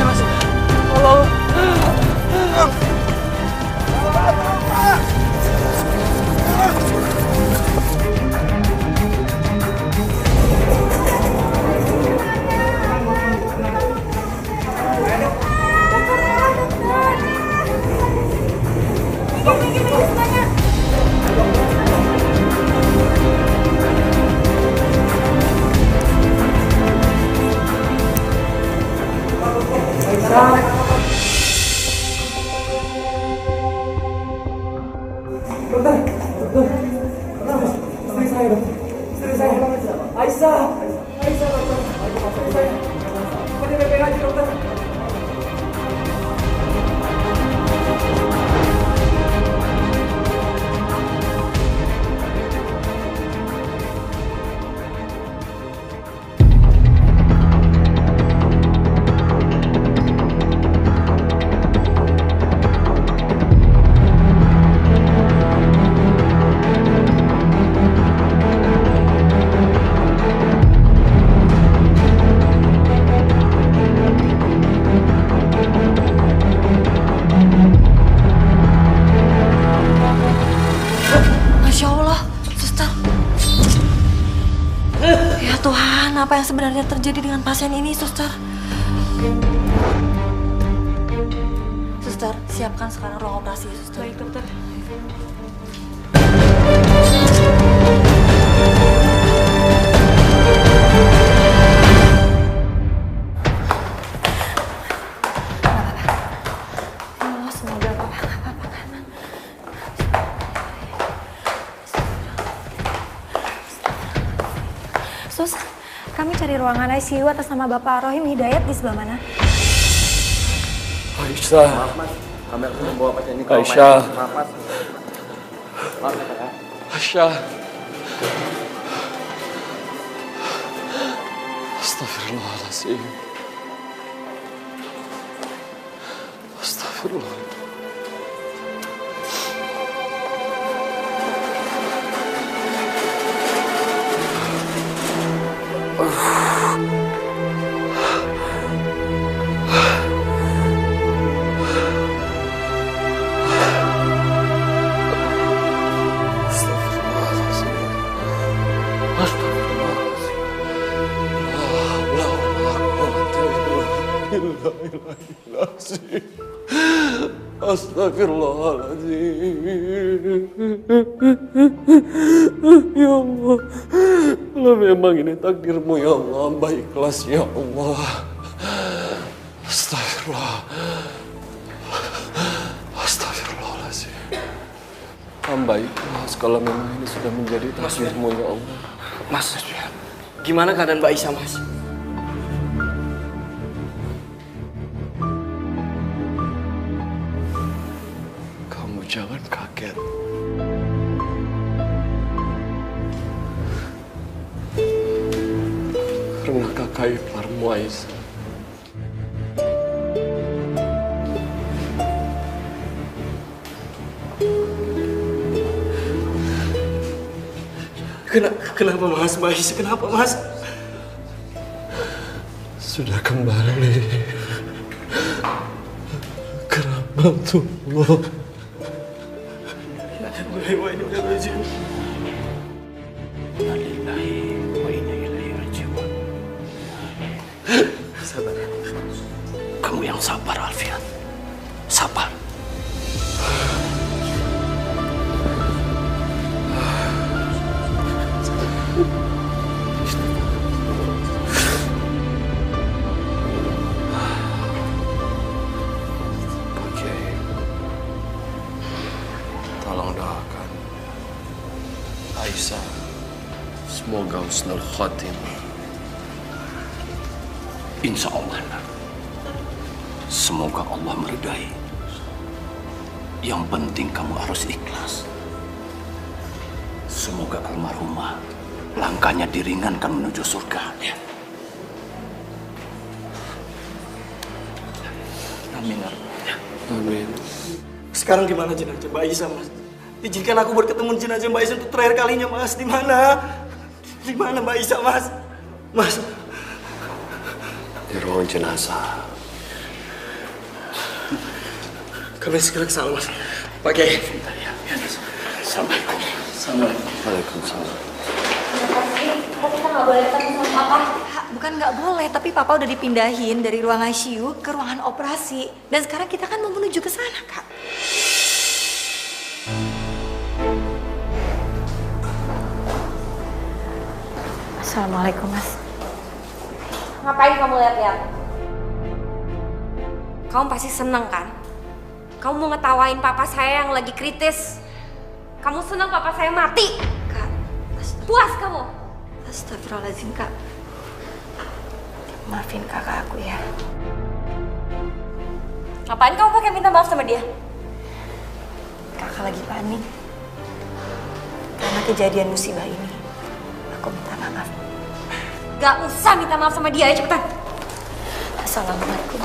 Mas. Tolong. Apa yang sebenarnya terjadi dengan pasien ini, suster? Suster, siapkan sekarang ruang operasi, suster. Baik, dokter. Oh, semoga apa-apa kan. Sus, kami cari ruangan ICU atas nama Bapak Rohim Hidayat di sebelah mana? Aisyah. Maaf mas, kami harus membawa pasien ini ke Aisyah. Maaf mas. Maaf ya. Aisyah. Astagfirullahaladzim. Astagfirullah. Astagfirullahaladzim. Ya Allah, kalau memang ini takdirmu ya Allah, hamba ikhlas ya Allah. Astagfirullah. Astagfirullahaladzim. Hamba ikhlas kalau memang ini sudah menjadi takdirmu ya Allah. Mas, gimana keadaan Mbak Isa, Mas? Jangan kaget. Karena kakak iparmu Aisyah. Kenapa Mas? Mbak Isa, kenapa Mas? Sudah kembali ke rahmatullah. Sabar. Kamu yang sabar, Alfian. Sabar. Aisyah, semoga husnul khotimah. Insya Allah, nak. Semoga Allah meridai. Yang penting kamu harus ikhlas. Semoga almarhumah langkahnya diringankan menuju surga. Ya. Amin. Ya. Amin. Sekarang gimana jenazah Mbak Aisyah, Mas? Izinkan aku buat ketemu jenazah Mbak Aisyah untuk terakhir kalinya, Mas. Di mana? Di mana Mbak Aisyah, Mas? Mas. Di ruang jenazah. Kami segera kesana mas. Pak Kiai. Assalamualaikum. Waalaikumsalam. Tapi kita nggak boleh ketemu sama papa. Bukan nggak boleh, tapi papa udah dipindahin dari ruang ICU ke ruangan operasi. Dan sekarang kita kan mau menuju ke sana, Kak. Assalamualaikum, Mas. Ngapain kamu lihat-lihat? Kamu pasti seneng kan? Kamu mau ngetawain papa saya yang lagi kritis. Kamu seneng papa saya mati? Kak, Puas kamu? astagfirullahaladzim, Kak. Maafin kakak aku ya. Ngapain kamu pakai minta maaf sama dia? Kakak lagi panik. Karena kejadian musibah ini. Aku minta maaf. Gak usah minta maaf sama dia, ayo cepetan. Assalamualaikum.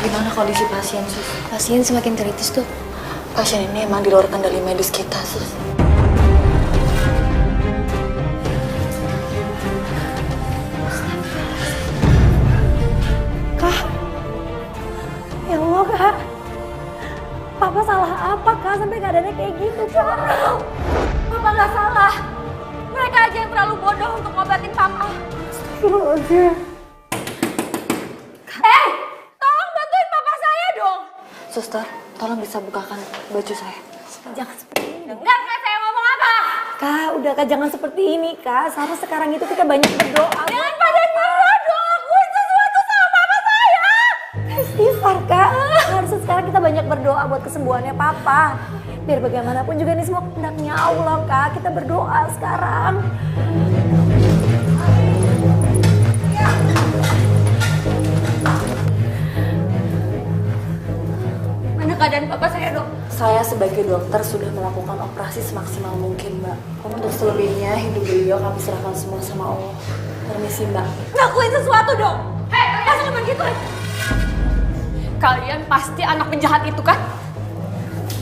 Gimana kondisi pasien, Sus? Pasien semakin kritis, tuh. Pasien ini emang di luar kendali medis kita, Sus. Kak, ya Allah, Kak. Papa salah apa, Kak? Sampai keadaannya kayak gitu, Kak. Papa gak salah. Mereka aja yang terlalu bodoh untuk ngobatin papa. Astagfirullahaladzim. Tolong bantuin papa saya dong. Suster, tolong bisa bukakan baju saya. Jangan seperti ini. Dengar kan saya ngomong apa? Kak, udah Kak, jangan seperti ini, Kak. Seharusnya sekarang itu kita banyak berdoa. Jangan pada nyerah dong. Lakuin sesuatu sama papa saya. Istighfar, Kak. Harusnya sekarang kita banyak berdoa buat kesembuhannya Papa. Biar bagaimanapun juga ini semua kehendaknya Allah, Kak. Kita berdoa sekarang. Mana keadaan papa saya, Dok? Saya sebagai dokter sudah melakukan operasi semaksimal mungkin, Mbak. Untuk selebihnya, hidup beliau kami serahkan semua sama Allah. Permisi, Mbak. Lakuin sesuatu dong. Hei, kalian jangan gitu. Kalian pasti anak penjahat itu kan?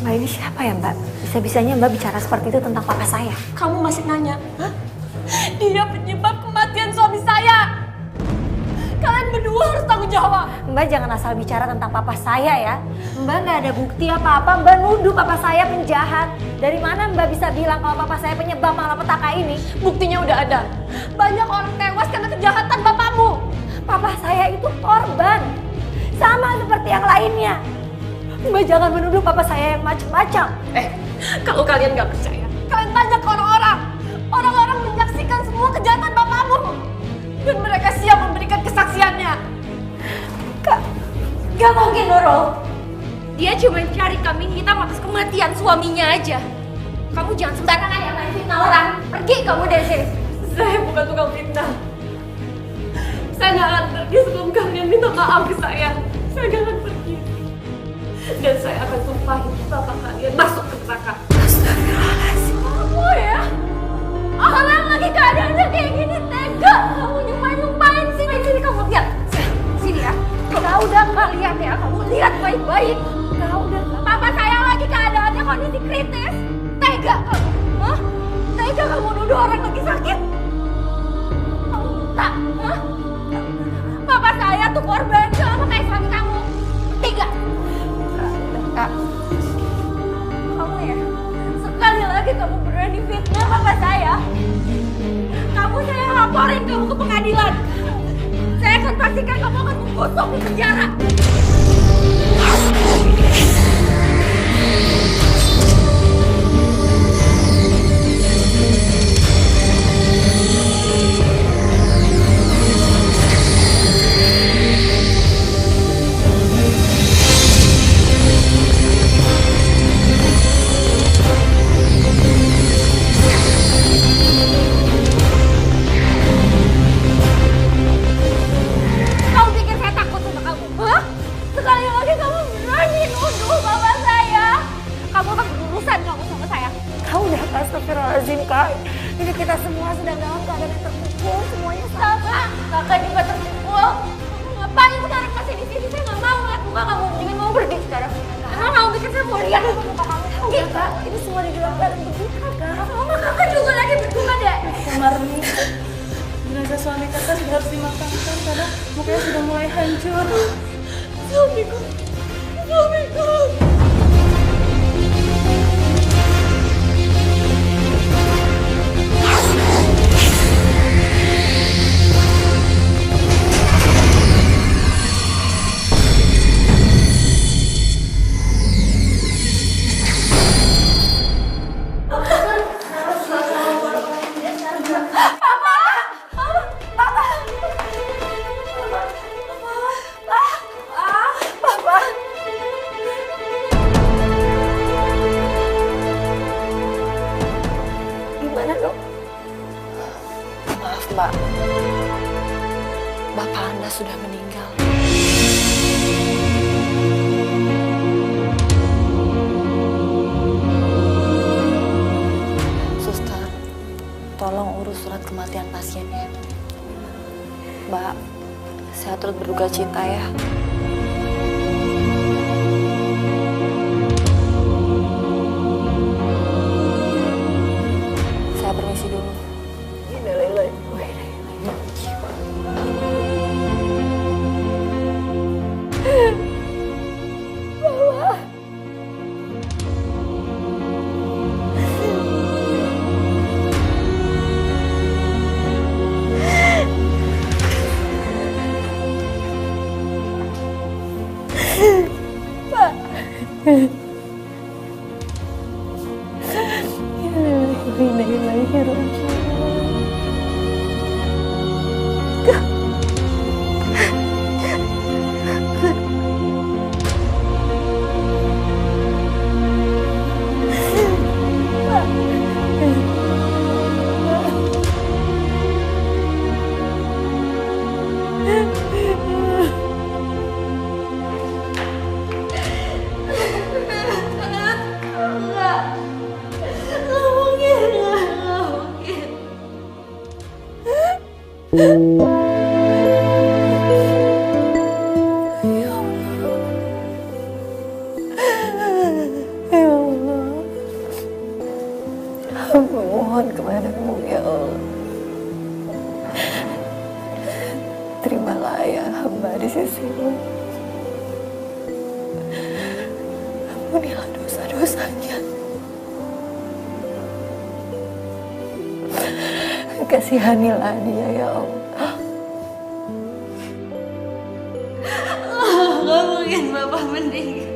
Mbak, ini siapa ya, Mbak? Bisa-bisanya Mbak bicara seperti itu tentang papa saya. Kamu masih nanya? Hah? Dia penyebab kematian suami saya. Kalian berdua harus tanggung jawab. Mbak jangan asal bicara tentang papa saya ya. Mbak nggak ada bukti apa-apa. Mbak nuduh papa saya penjahat. Dari mana Mbak bisa bilang kalau papa saya penyebab malapetaka ini? Buktinya udah ada. Banyak orang tewas karena kejahatan bapakmu. Papa saya itu korban. Sama seperti yang lainnya. Mbak jangan menuduh papa saya yang macam-macam. Kalau kalian nggak percaya, kalian tanya ke orang-orang. Orang-orang menyaksikan semua kejahatan bapakmu. Dan mereka siap memberikan kesaksiannya. Kak, Gak mungkin, Nurul. Dia cuma cari kambing hitam atas kematian suaminya aja. Kamu jangan sembarangan yang main fitnah orang. Pergi kamu dari sini. Saya bukan tukang fitnah. Saya nggak akan pergi sebelum kalian minta maaf ke saya. Saya nggak akan pergi. Dan saya akan tumpahin bapak kalian masuk ke neraka. astagfirullahaladzim. Kamu ya? Orang lagi keadaannya kayak gini tega. Kamu nyumpahin sini kamu lihat. Sini ya. Kau udah nggak lihat ya? Kamu lihat baik-baik. Kau udah. Papa saya lagi keadaannya kondisi kritis. Tega kamu? Hah? Tega kamu nuduh orang lagi sakit? Kamu tak? Hah? Papa saya tuh korban sama kayak suami kamu. Tega. Kak, Kamu ya? Sekali lagi kamu berani fitnah papa saya. Kamu saya laporin kamu ke pengadilan. Saya akan pastikan kamu akan membusuk di penjara. Kau pikir saya takut sama kamu? Hah? Sekali lagi kamu berani nuduh Kita semua sedang dalam keadaan yang terpukul, semuanya sama. Kakak juga terpukul. Ngapain sekarang masih di sini? Saya nggak mau lihat muka kamu. Jangan mau pergi sekarang. Emang kamu pikir saya mau lihat muka kamu? Enggak, Kak. Ini semua di dalam keadaan berduka, Kak. Sama kakak juga lagi berduka deh. Marni, jenazah suami kakak sudah harus dimakamkan karena mukanya sudah mulai hancur. Suamiku. Maaf, Mbak. Bapak Anda sudah meninggal. Suster, tolong urus surat kematian pasiennya. Mbak, saya turut berduka cita ya. Saya permisi dulu. Mohon kepadamu ya Allah, terimalah ayah hamba di sisimu. Ampunilah dosa-dosanya. Kasihanilah dia ya Allah. Gak mungkin Bapak meninggal.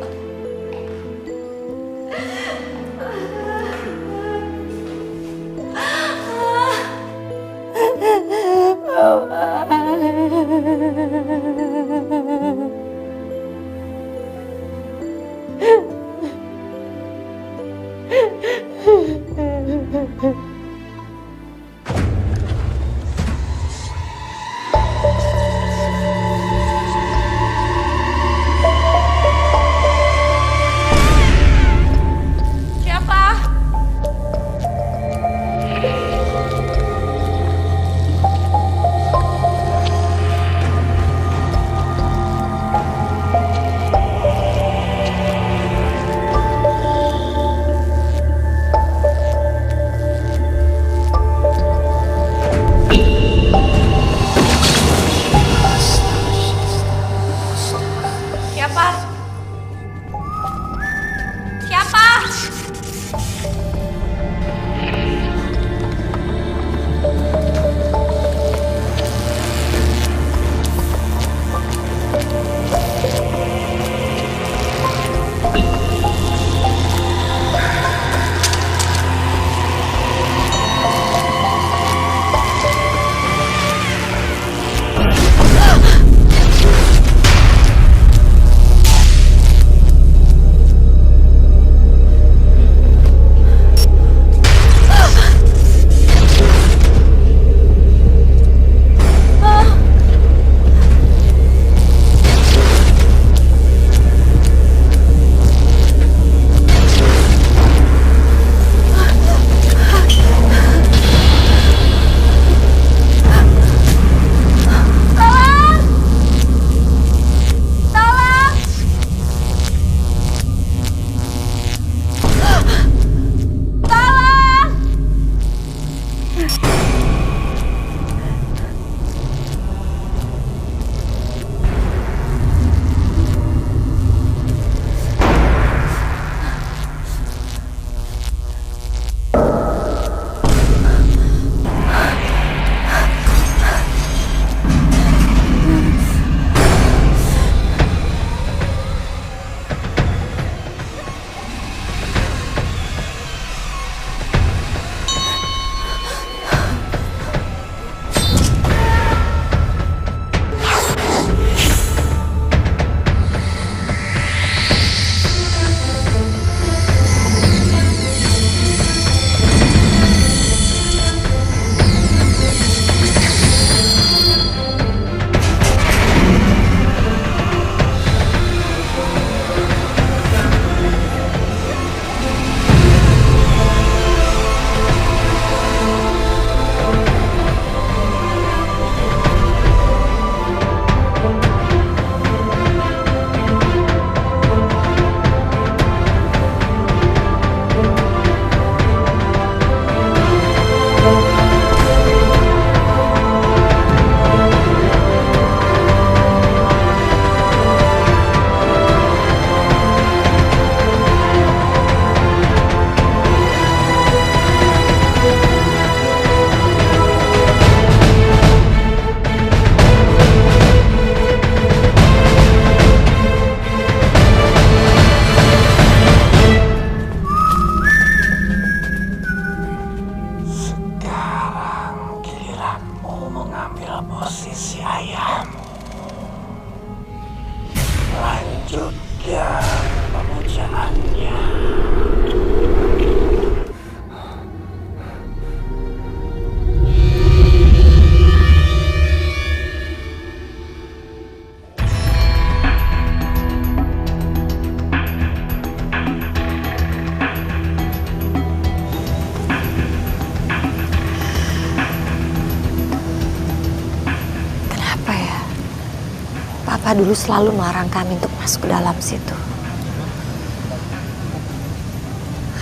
Papa dulu selalu melarang kami untuk masuk ke dalam situ.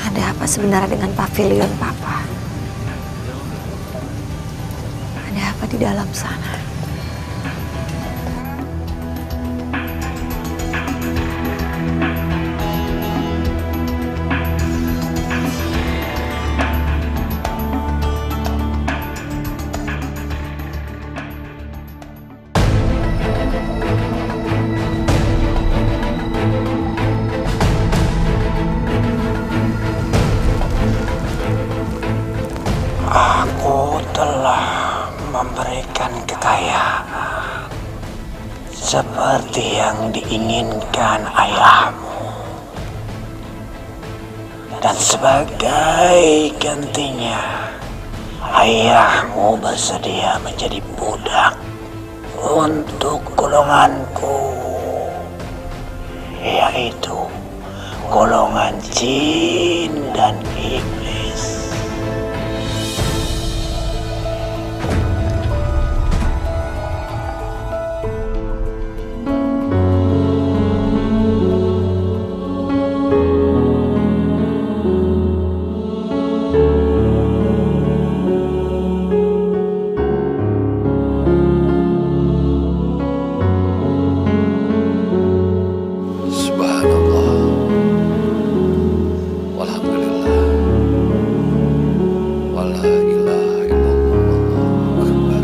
Ada apa sebenarnya dengan pavilion Papa? Ada apa di dalam sana? Aku telah memberikan kekayaan seperti yang diinginkan ayahmu. Dan sebagai gantinya, ayahmu bersedia menjadi budak untuk golonganku, yaitu golongan jin dan iblis. Subhanallah. Walhamdulillah. Wala ilaha illallah. Allahu akbar.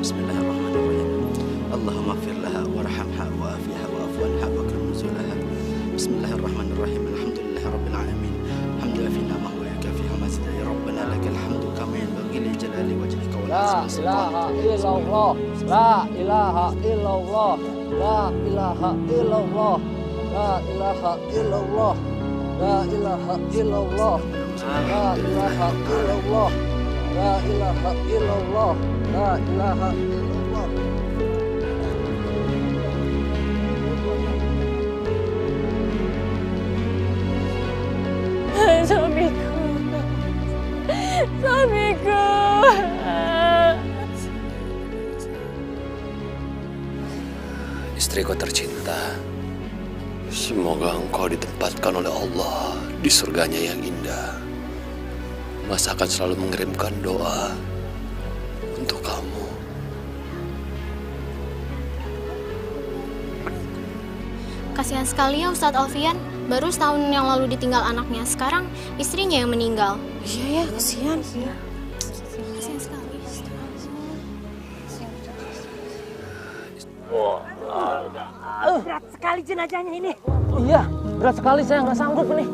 Bismillahirrahmanirrahim. Allahumma ighfir laha warhamha wa'afiha wa'fu anha wa akrim nuzulaha. Bismillahirrahmanirrahim. Alhamdulillahirabbil alamin. Hamdan fi ni'amahu wa kafiha masjid. Ya Rabbana lakal hamdu kama yanbaghi li jalali wajhika wa li azimi sultanik. La ilaha illallah, la ilaha illallah, la ilaha illallah, la ilaha illallah, la ilaha illallah, la ilaha illallah, la ilaha illallah. Suamiku. Istriku tercinta, semoga engkau ditempatkan oleh Allah di surganya yang indah. Mas akan selalu mengirimkan doa untuk kamu. Kasihan sekali ya Ustadz Alfian, baru setahun yang lalu ditinggal anaknya, sekarang istrinya yang meninggal. Iya ya, kasihan. Kasihan sekali. Berat sekali jenazahnya ini. Iya, berat sekali, saya nggak sanggup nih.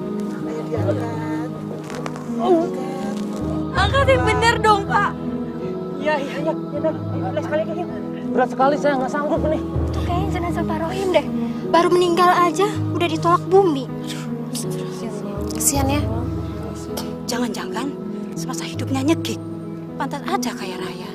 Angkat yang bener dong, Pak. Iya, berat sekali kayaknya. Berat sekali, saya nggak sanggup nih. Itu kayaknya jenazah Pak Rohim deh. Baru meninggal aja udah ditolak bumi. Kasihan ya. Jangan-jangan semasa hidupnya nyekik. Pantas aja kayak Raya.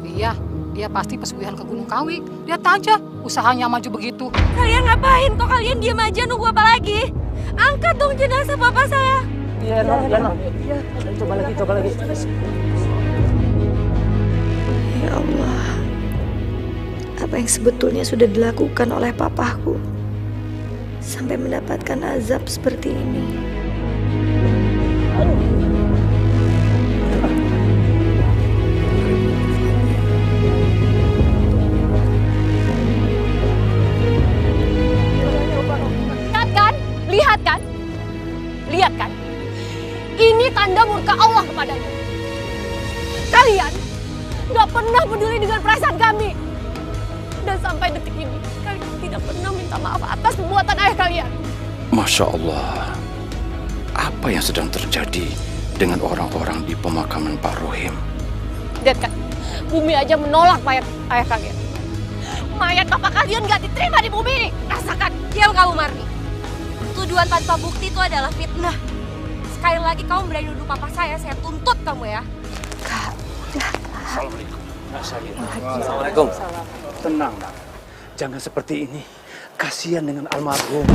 Iya, dia pasti pesugihan ke Gunung Kawi. Lihat aja, usahanya maju begitu. Kalian ngapain? Kok kalian diam aja nunggu apa lagi? Angkat dong jenazah papa saya. Iya, Noh. Iya, coba lagi. Ya Allah, apa yang sebetulnya sudah dilakukan oleh papaku sampai mendapatkan azab seperti ini? Lihat kan? Ini tanda murka Allah kepadanya. Kalian nggak pernah peduli dengan perasaan kami. Dan sampai detik ini, kalian tidak pernah minta maaf atas perbuatan ayah kalian. Masya Allah, apa yang sedang terjadi dengan orang-orang di pemakaman Pak Rohim? Lihat kan, bumi aja menolak mayat ayah kalian. Mayat bapak kalian nggak diterima di bumi ini. Rasakan. Diam kamu, Marni. Tuduhan tanpa bukti itu adalah fitnah. Sekali lagi kamu berani nuduh papa saya tuntut kamu ya. Kak, udah. Assalamualaikum. Tenang, Nak. Jangan seperti ini. Kasihan dengan almarhum.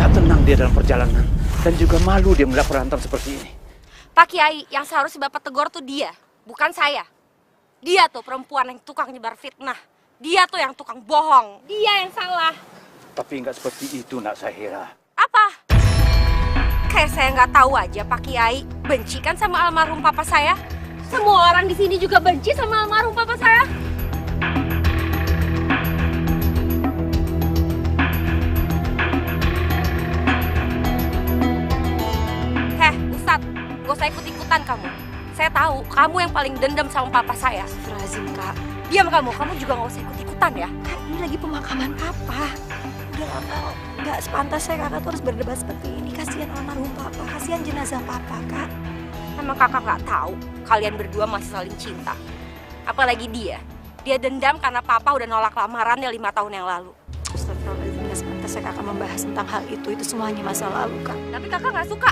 Gak tenang dia dalam perjalanan. Dan juga malu dia melihat berantem seperti ini. Pak Kiai, yang seharusnya bapak tegur tuh dia, bukan saya. Dia tuh perempuan yang tukang nyebar fitnah. Dia tuh yang tukang bohong. Dia yang salah. Tapi nggak seperti itu, Nak Sahira. Apa? Kayak saya nggak tahu aja Pak Kiai. Benci kan sama almarhum papa saya? Semua orang di sini juga benci sama almarhum papa saya. Ustadz, gak usah ikut-ikutan kamu. Saya tahu kamu yang paling dendam sama papa saya. Astagfirullahaladzim, Kak. Diam kamu juga gak usah ikut-ikutan ya. Kan ini lagi pemakaman papa. Udah lama, nggak sepantasnya kakak tuh harus berdebat seperti ini. Kasihan almarhum papa, kasihan jenazah papa, Kak. Emang kakak gak tahu kalian berdua masih saling cinta. Apalagi dia dendam karena papa udah nolak lamarannya 5 tahun yang lalu. Astagfirullahaladzim, nggak sepantasnya kakak membahas tentang hal itu semuanya masa lalu, Kak. Tapi kakak gak suka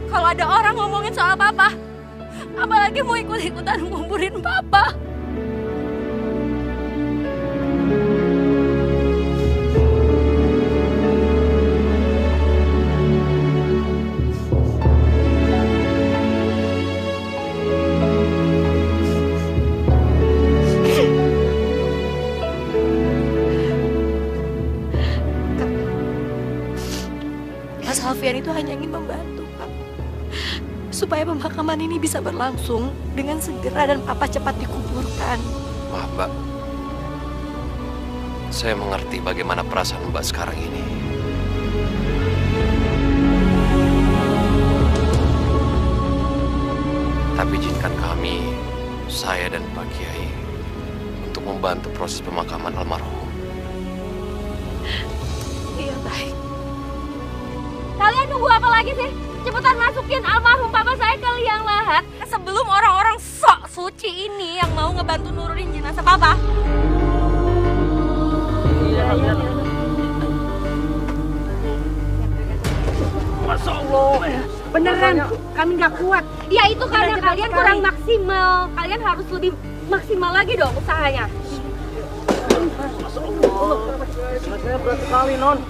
kalau ada orang ngomongin soal papa. Apalagi mau ikut-ikutan nguburin papa. Mas Alfian itu hanya ingin membantu, Pak. Supaya pemakaman ini bisa berlangsung dengan segera dan papa cepat dikuburkan. Maaf, Mbak. Saya mengerti bagaimana perasaan Mbak sekarang ini. Tapi izinkan kami, saya dan Pak Kiai, untuk membantu proses pemakaman almarhum. Iya, baik. Kalian nunggu apa lagi sih? Cepetan masukin almarhum papa saya ke liang lahat sebelum orang-orang sok suci ini yang mau ngebantu nurunin jenazah papa. Masya Allah, beneran kami nggak kuat. Ya itu karena kalian kurang maksimal. Kalian harus lebih maksimal lagi dong usahanya. Saya berat sekali, Non.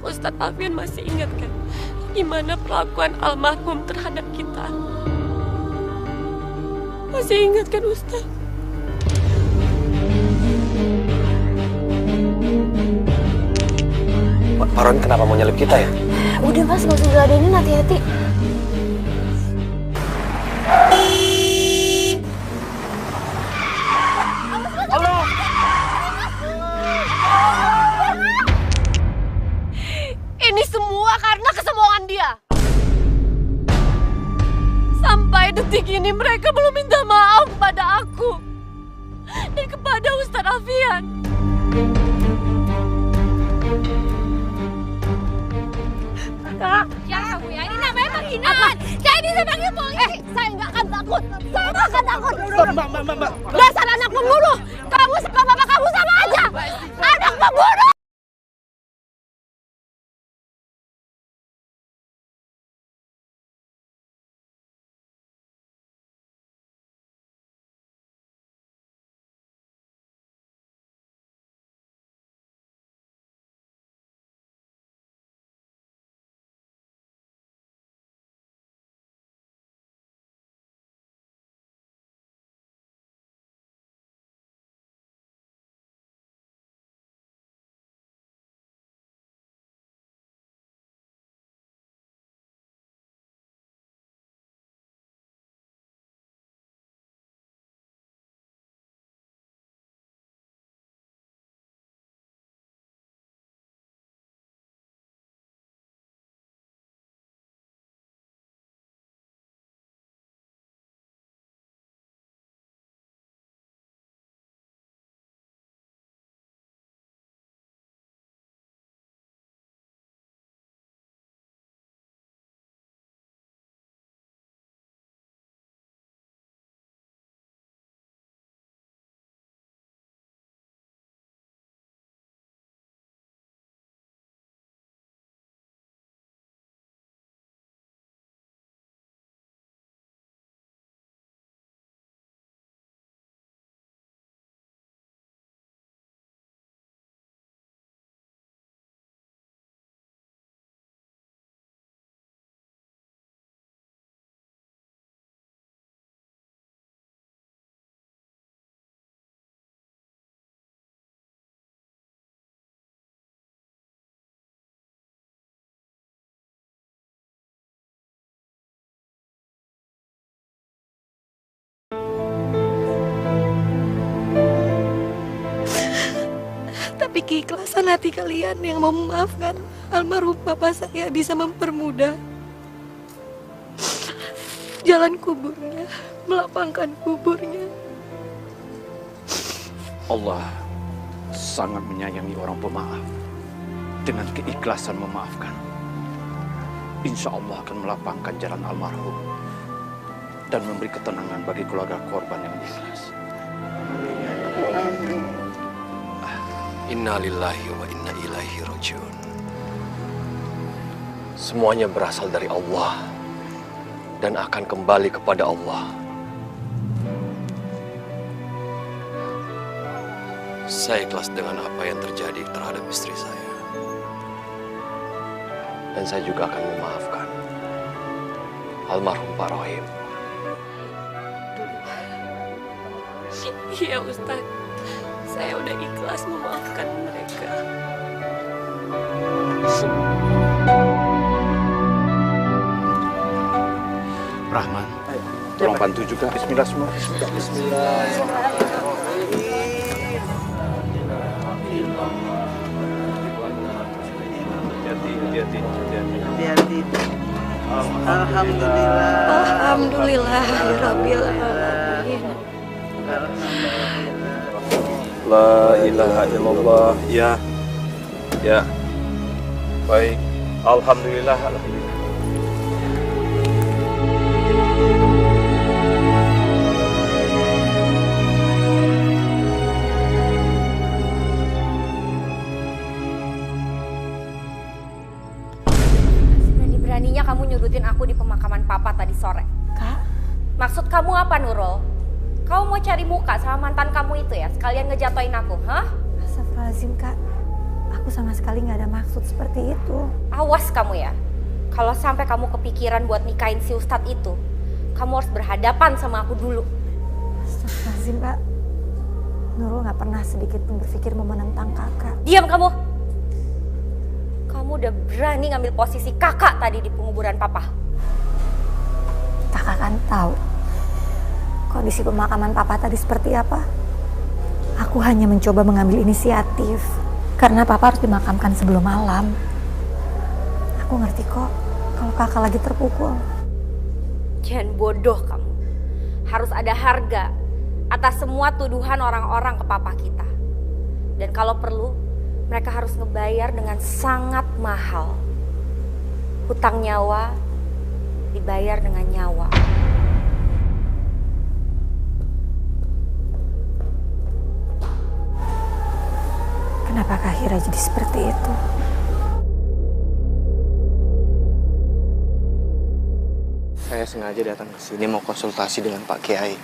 Ustadz Alfian masih ingat kan gimana perlakuan almarhum terhadap kita? Masih ingat kan Ustadz? Pak Ron kenapa mau nyelip kita ya? Udah Mas, gak usah diladenin, hati-hati. Ini semua karena kesombongan dia. Sampai detik ini mereka belum minta maaf pada aku dan kepada Ustadz Alfian. Kak, jangan kamu ya. Ini namanya penghinaan. Saya bisa panggil polisi. Saya nggak akan takut. Saya nggak akan takut. Mbak. Dasar anak pembunuh. Kamu sama bapak kamu sama aja. Anak pembunuh. keikhlasan hati kalian yang mau memaafkan almarhum papa saya bisa mempermudah jalan kuburnya, melapangkan kuburnya. Allah sangat menyayangi orang pemaaf. Dengan keikhlasan memaafkan, insya Allah akan melapangkan jalan almarhum dan memberi ketenangan bagi keluarga korban yang ikhlas. Inna lillahi wa inna ilaihi rajiun. Semuanya berasal dari Allah dan akan kembali kepada Allah. Saya ikhlas dengan apa yang terjadi terhadap istri saya. Dan saya juga akan memaafkan almarhum Pak Rohim. Iya Ustaz, saya udah ikhlas memaafkan mereka. Rahman, tolong bantu juga. Bismillah semua. Hati-hati. Alhamdulillah. Alhamdulillahirabbil alamin. La ilaha illallah. Ya. Baik. Alhamdulillah. Beraninya kamu nyudutin aku di pemakaman papa tadi sore. Kak? Maksud kamu apa, Nurul? Kamu mau cari muka sama mantan kamu itu ya? Sekalian ngejatoin aku, hah? Astagfirullahaladzim, Kak. Aku sama sekali nggak ada maksud seperti itu. Awas kamu ya. Kalau sampai kamu kepikiran buat nikahin si Ustadz itu, kamu harus berhadapan sama aku dulu. Astagfirullahaladzim, Kak. Nurul nggak pernah sedikit pun berpikir mau menentang kakak. Diam kamu! Kamu udah berani ngambil posisi kakak tadi di penguburan papa. Kakak kan tahu kondisi pemakaman papa tadi seperti apa. Aku hanya mencoba mengambil inisiatif karena papa harus dimakamkan sebelum malam. Aku ngerti kok kalau kakak lagi terpukul. Jangan bodoh kamu. Harus ada harga atas semua tuduhan orang-orang ke papa kita. Dan kalau perlu, mereka harus ngebayar dengan sangat mahal. Hutang nyawa dibayar dengan nyawa. Kenapa Kak Hira jadi seperti itu? Saya sengaja datang ke sini mau konsultasi dengan Pak Kiai.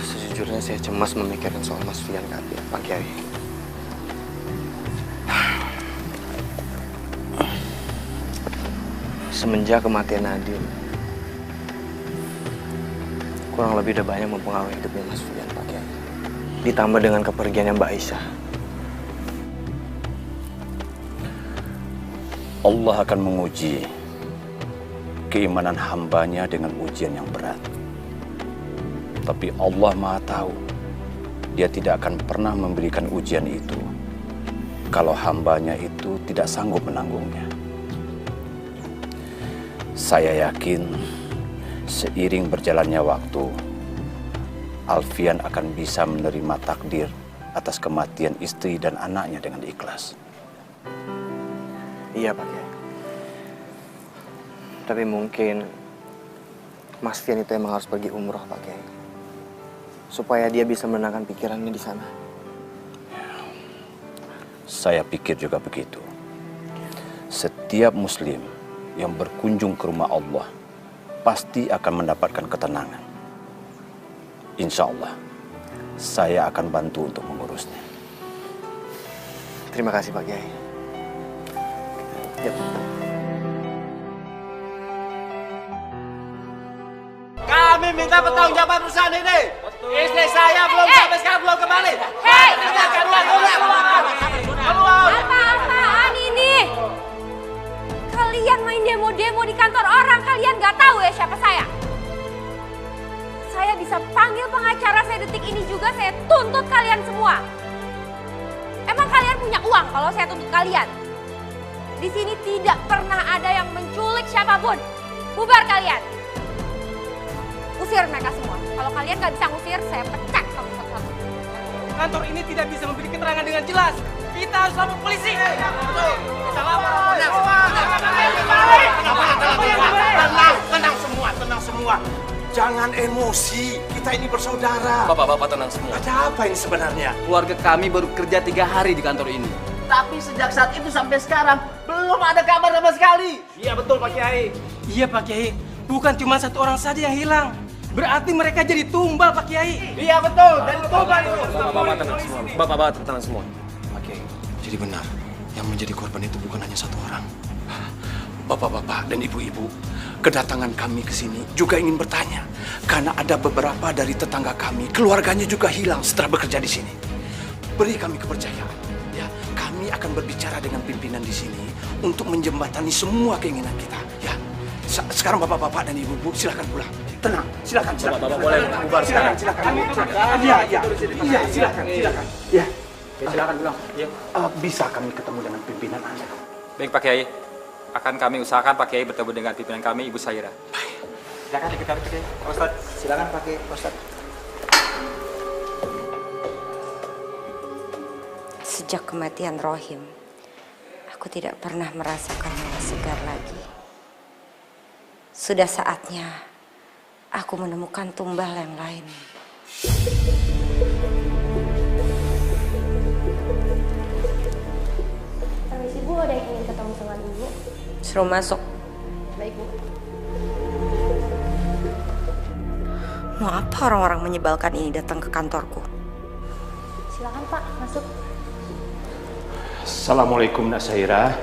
Sejujurnya saya cemas memikirkan soal Mas Fian Pak Kiai. Semenjak kematian Nadine, kurang lebih udah banyak mempengaruhi hidupnya Mas Fian Pak Kiai. Ditambah dengan kepergiannya Mbak Aisyah. Allah akan menguji keimanan hambanya dengan ujian yang berat. Tapi Allah Maha Tahu, Dia tidak akan pernah memberikan ujian itu kalau hambanya itu tidak sanggup menanggungnya. Saya yakin seiring berjalannya waktu, Alfian akan bisa menerima takdir atas kematian istri dan anaknya dengan ikhlas. Iya Pak Kiai. Tapi mungkin Mas Fian itu emang harus pergi umroh Pak Kiai, supaya dia bisa menenangkan pikirannya di sana. Saya pikir juga begitu. Setiap muslim yang berkunjung ke rumah Allah pasti akan mendapatkan ketenangan. Insya Allah, saya akan bantu untuk mengurusnya. Terima kasih Pak Kiai. Yep. Kami minta pertanggungjawaban perusahaan ini. Istri saya belum sampai sekarang belum kembali. Hei! Keluar! Apa-apaan ini? Kalian main demo-demo di kantor orang, kalian gak tahu ya siapa saya? Saya bisa panggil pengacara saya detik ini juga, saya tuntut kalian semua. uang kalau saya tuntut kalian. Di sini tidak pernah ada yang menculik siapapun. Bubar kalian. Usir mereka semua. Kalau kalian nggak bisa ngusir, saya pecat kamu satu-satu. Kantor ini tidak bisa memberi keterangan dengan jelas. Kita harus lapor polisi. Kita lapor. Tenang semua. Jangan emosi. Kita ini bersaudara. Bapak-bapak tenang semua. Ada apa ini sebenarnya? Keluarga kami baru kerja 3 hari di kantor ini. Tapi sejak saat itu sampai sekarang belum ada kabar sama sekali. Iya betul Pak Kiai. Iya Pak Kiai. Bukan cuma 1 orang saja yang hilang. Berarti mereka jadi tumbal Pak Kiai. Iya betul. Dan tumbal itu. Bapak-bapak tenang semua. Bapak-bapak tenang semua. Oke. Jadi benar, yang menjadi korban itu bukan hanya 1 orang. Bapak-bapak dan ibu-ibu, kedatangan kami ke sini juga ingin bertanya. Karena ada beberapa dari tetangga kami, keluarganya juga hilang setelah bekerja di sini. Beri kami kepercayaan. Ya, kami akan berbicara dengan pimpinan di sini untuk menjembatani semua keinginan kita. Ya, sekarang bapak-bapak dan ibu-ibu silakan pulang. Tenang, silakan. Bapak-bapak boleh bubar sekarang. Silakan. Iya, silakan. Ya. Silakan pulang. Ya. Bisa kami ketemu dengan pimpinan Anda? Baik Pak Kiai. Akan kami usahakan Pak Kiai bertemu dengan pimpinan kami, Ibu Saira. Silakan ikut kami Pak Kiai. Ustaz. Silakan Pak Kiai, Ustaz. Sejak kematian Rohim, aku tidak pernah merasakan hawa segar lagi. Sudah saatnya aku menemukan tumbal yang lain. Permisi Bu, ada yang ingin ketemu sama Ibu. Suruh masuk. Baik Bu. Mau apa orang-orang menyebalkan ini datang ke kantorku? Silakan Pak, masuk. Assalamualaikum Nak Saira.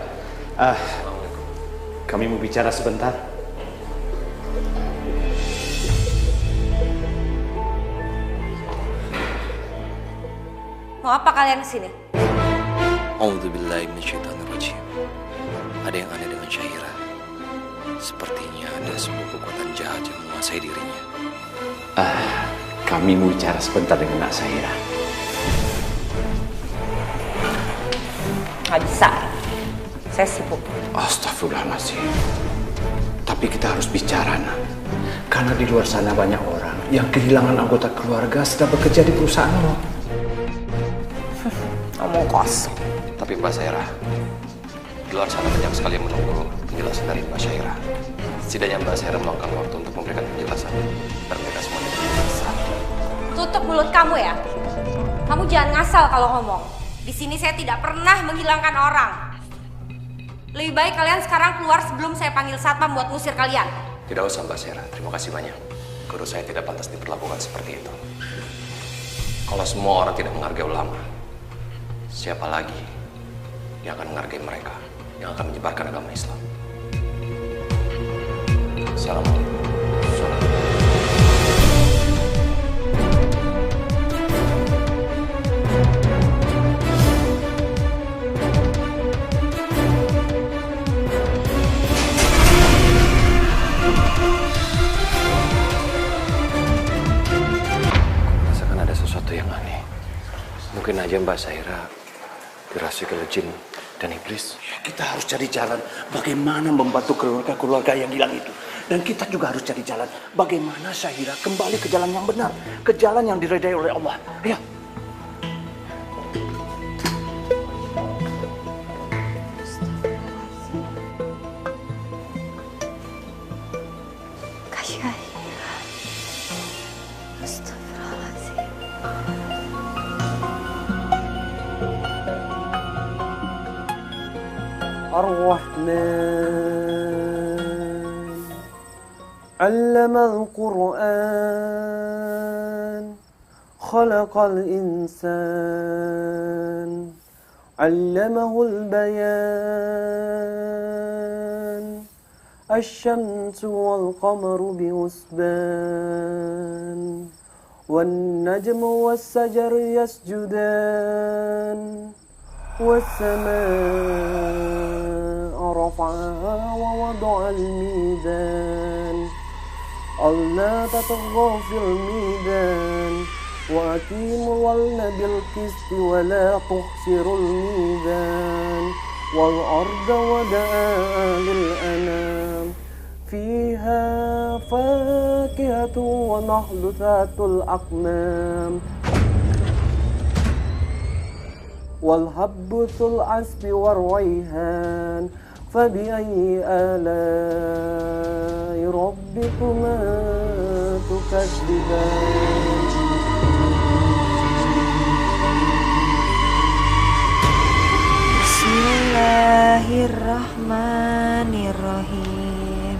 Kami mau bicara sebentar. Mau apa kalian kesini? A'udzubillahi minasyaitonirrajim. Ada yang aneh dengan Syaira. Sepertinya ada sebuah kekuatan jahat yang menguasai dirinya. Kami mau bicara sebentar dengan Nak Saira. Nggak bisa. Saya sibuk. Astagfirullahaladzim. Tapi kita harus bicara, Nak. Karena di luar sana banyak orang yang kehilangan anggota keluarga setelah bekerja di perusahaan lo. Ngomong kosong. Tapi Mbak Saira, di luar sana banyak sekali yang menunggu penjelasan dari Mbak Saira. Setidaknya Mbak Saira meluangkan waktu untuk memberikan penjelasan. Dan mereka semuanya berjelasan. Tutup mulut kamu ya. Kamu jangan ngasal kalau ngomong. Di sini saya tidak pernah menghilangkan orang. Lebih baik kalian sekarang keluar sebelum saya panggil satpam buat ngusir kalian. Tidak usah Mbak Saira, terima kasih banyak. Guru saya tidak pantas diperlakukan seperti itu. Kalau semua orang tidak menghargai ulama, siapa lagi yang akan menghargai mereka, yang akan menyebarkan agama Islam? Assalamualaikum. Rasakan ada sesuatu yang aneh. Mungkin aja Mbak Saira dirasuki oleh jin dan iblis. Kita harus cari jalan bagaimana membantu keluarga yang hilang itu. Dan kita juga harus cari jalan bagaimana Syahira kembali ke jalan yang benar, ke jalan yang diridai oleh Allah. Ayo. الرحمن علم القرآن خلق الإنسان علمه البيان الشمس والقمر بحسبان والنجم والشجر يسجدان والسماء رفعها ووضع الميزان ألا تطغوا في الميزان وأقيموا الوزن بالقسط ولا تخسروا الميزان والأرض وضعها للأنام فيها فاكهة ونخل ذات الأكمام والحب ذو العصف والريحان فبأي آلاء ربكما تكذبان Bismillahirrahmanirrahim.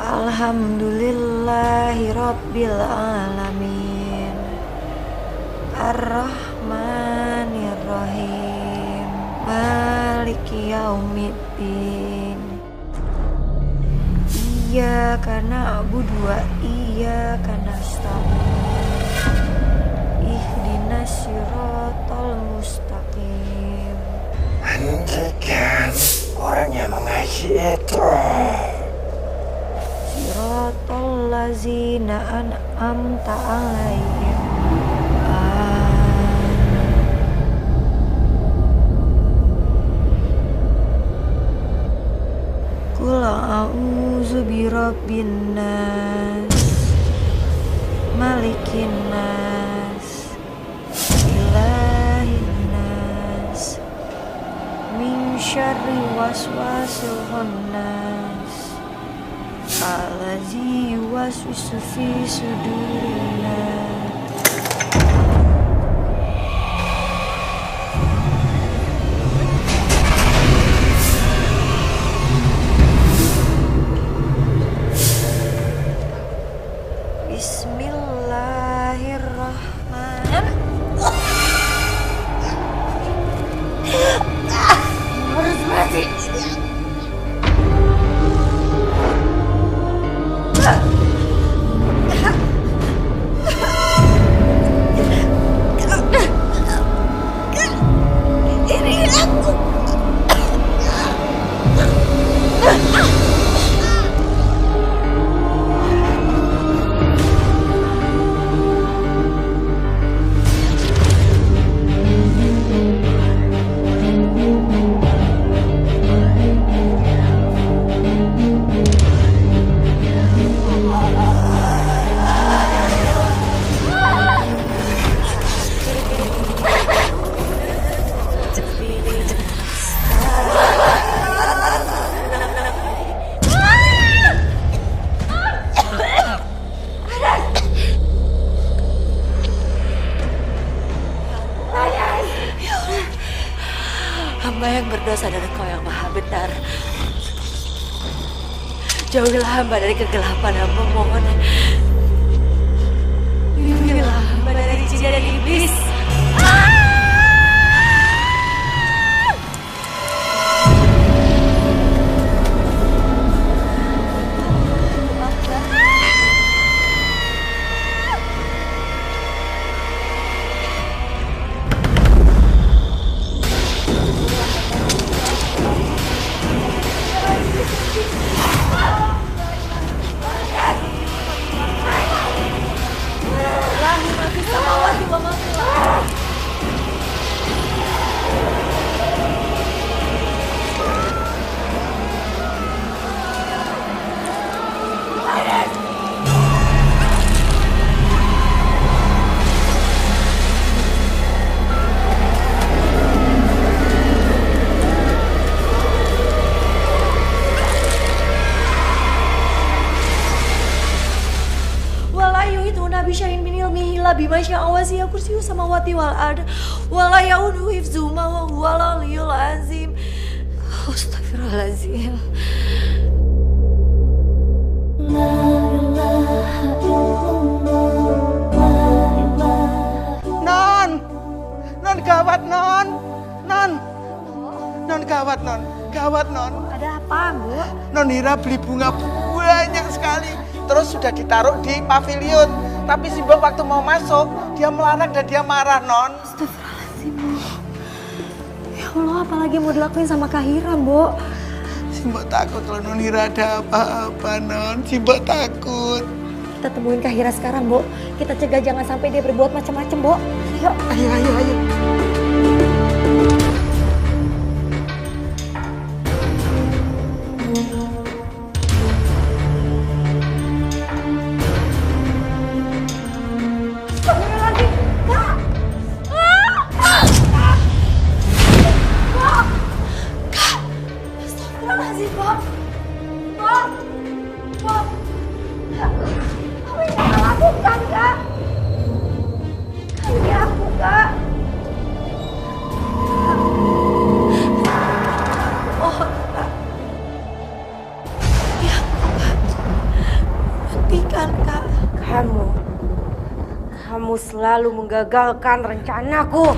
Alhamdulillahi Rabbil Alamin. Ar-Rahmanirrahim. Maliki Yaumiddin. Iyyaka na'budu wa iyyaka nasta'in. Ihdinas siratal mustaqim. Hentikan orang yang mengaji itu. Siratal lazina an'amta alaihim. Qul a'udzu birabbin nas, malikin nas, ilahin nas, min syarri waswasil khannas, allazi yuwaswisu fi sudurin nas. Hamba yang berdosa dan Engkau yang maha benar. Jauhilah hamba dari kegelapan, hamba mohon. Lindungilah hamba dari jin dan iblis. Bimasya awasi ya kursiyu samawati wal ard wala yaudu hifzuhuma wa huwal aliyyul azim. Astagfirullahalazim. Non gawat non gawat non. Ada apa, Bu? Non Hira beli bunga banyak sekali, terus sudah ditaruh di pavilion. Tapi si Mbok waktu mau masuk, dia melarang dan dia marah, Non. Astagfirullahaladzim, Bu. Ya Allah, apalagi mau dilakuin sama Kak Hira, Bu? Si Mbok takut kalau Non Hira ada apa-apa, Non. Si Mbok takut. Kita temuin Kahira sekarang, Bo. Kita cegah jangan sampai dia berbuat macam-macam, Bo. Ayo. Ayo. Kamu selalu menggagalkan rencanaku.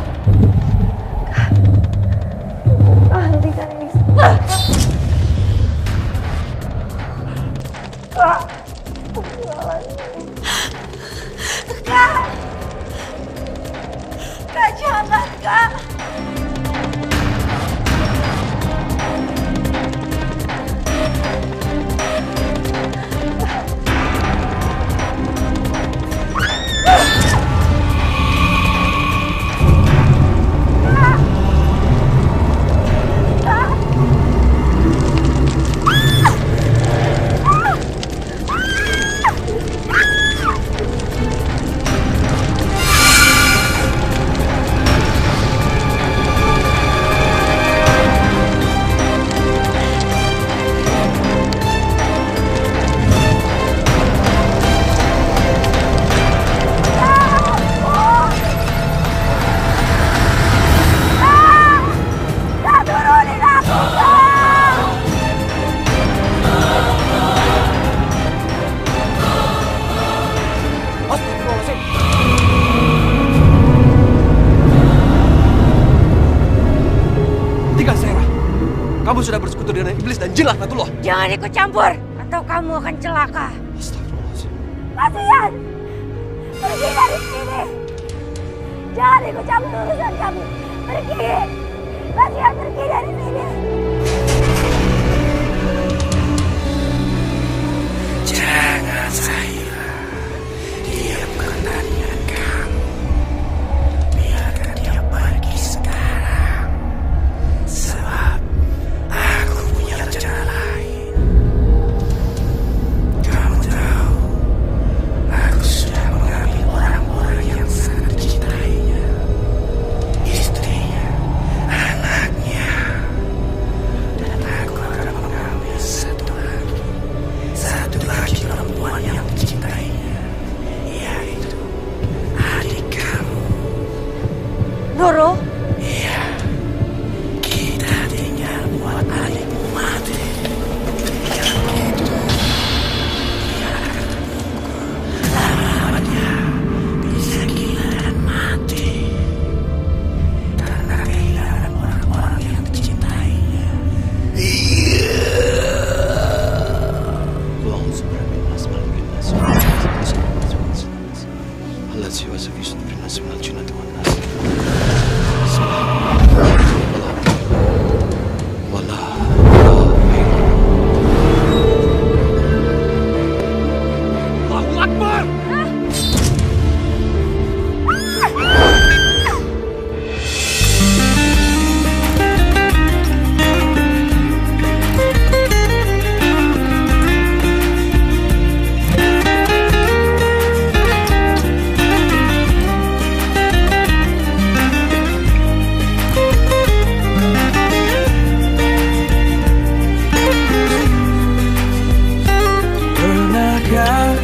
Hentikan ini. Kak, jangan, Kak. Kamu sudah bersekutu dengan iblis dan jin laknatullah. Jangan ikut campur, atau kamu akan celaka. Astagfirullahaladzim. Kasihan! Pergi dari sini! Jangan ikut campur urusan kami. Pergi! Kasihan, pergi dari sini! Jangan Zahira, diamkan tarian kamu. Biarkan dia pergi sekarang. Sebab aku punya rencana lain. Kamu tahu, aku sudah mengambil orang-orang yang sangat dicintainya. Istrinya, anaknya. Dan aku akan mengambil satu lagi perempuan yang dicintainya, yaitu adik kamu. Noro? Iya, kita tinggal buat adikmu mati. Yang itu, dia akan terpukul. Lama-lama dia bisa gila dan mati. Karena kehilangan orang-orang yang dicintainya.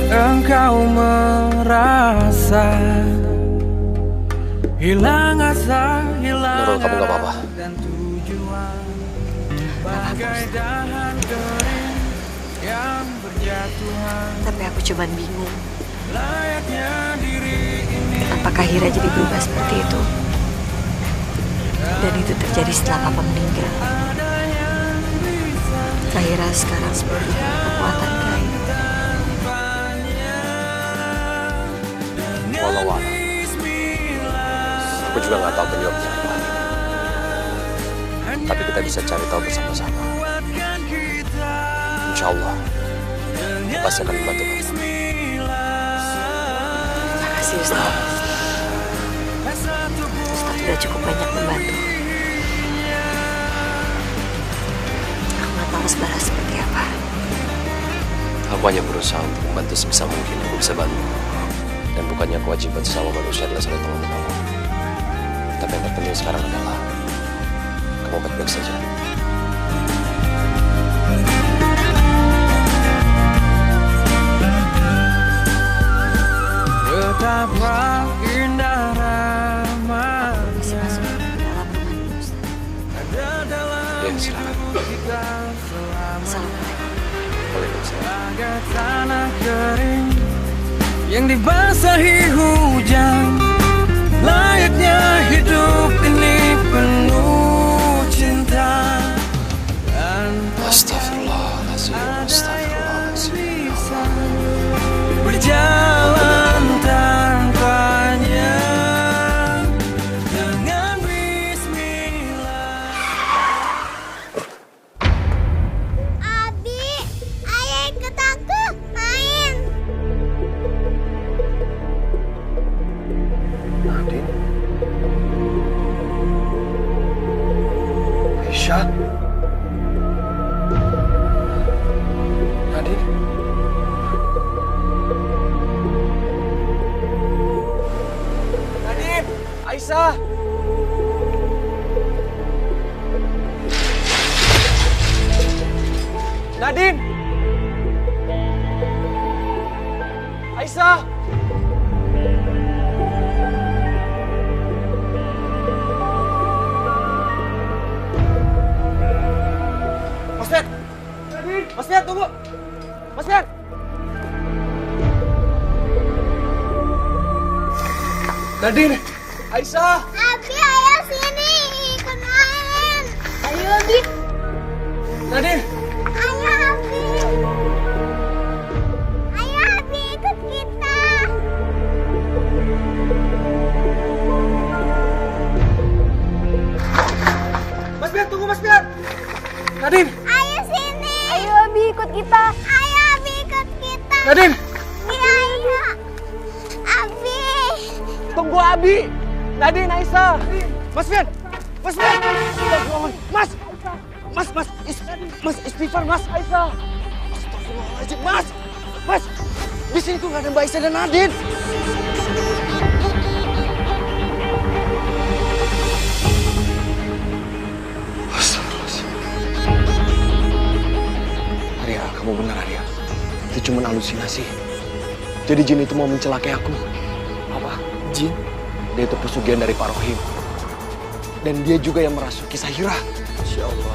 Engkau merasa hilang asa, hilang kamu gak apa-apa? dan tujuan, bagai dahan kering yang berjatuhan. Tapi aku cuman bingung. Layaknya diri ini. Apakah Hira jadi berubah seperti itu? Dan itu terjadi setelah Papa meninggal. Kahira sekarang seperti kekuatan gaib. Walau aku juga nggak tahu penyebabnya apa. Tapi kita bisa cari tahu bersama-sama. Insya Allah, pasti akan membantu kamu. kasih Ustaz. Ustaz udah cukup banyak membantu. Aku nggak tahu harus balas seperti apa. Aku hanya berusaha untuk membantu sebisa mungkin aku bisa bantu. Dan bukannya kewajiban sesama manusia adalah saling tolong-menolong. Tapi yang terpenting sekarang adalah kamu baik-baik saja. Betapa indah ramahnya ada dalam hidup kita selamanya. Bagai tanah kering yang dibasahi hujan, layaknya hidup ini penuh cinta. Astagfirullahaladzim, astagfirullahaladzim. Berjalan tanpanya dengan bismillah. Abi, ayah ikut aku main. Nadine? Aisyah? Nadine? Nadine, Aisyah. Nadine. Aisyah. Mas Fian. Mas Fian, tunggu. Mas Fian. Nadine. Aisyah. Abi, ayo sini ikut main. Ayo Abi. Nadine. Ayo Abi. Ayo Abi ikut kita. Mas Fian, tunggu Mas Fian. Nadine. Ayo sini. Ayo Abi ikut kita. Ayo Abi ikut kita. Nadine. Iya, ayo. Abi. Tunggu Abi. Nadine, Aisyah. Mas Fian. Mas Fian. Mas. Mas, istighfar Mas, Aisyah. Astagfirullahaladzim, Mas. Mas, di sini tuh nggak ada Mbak Aisyah dan Nadine. Arya, kamu benar Arya. Itu cuma halusinasi. Jadi jin itu mau mencelakai aku. Apa? Jin? Dia itu pesugihan dari Pak Rohim. Dan dia juga yang merasuki Sahira. Masya Allah.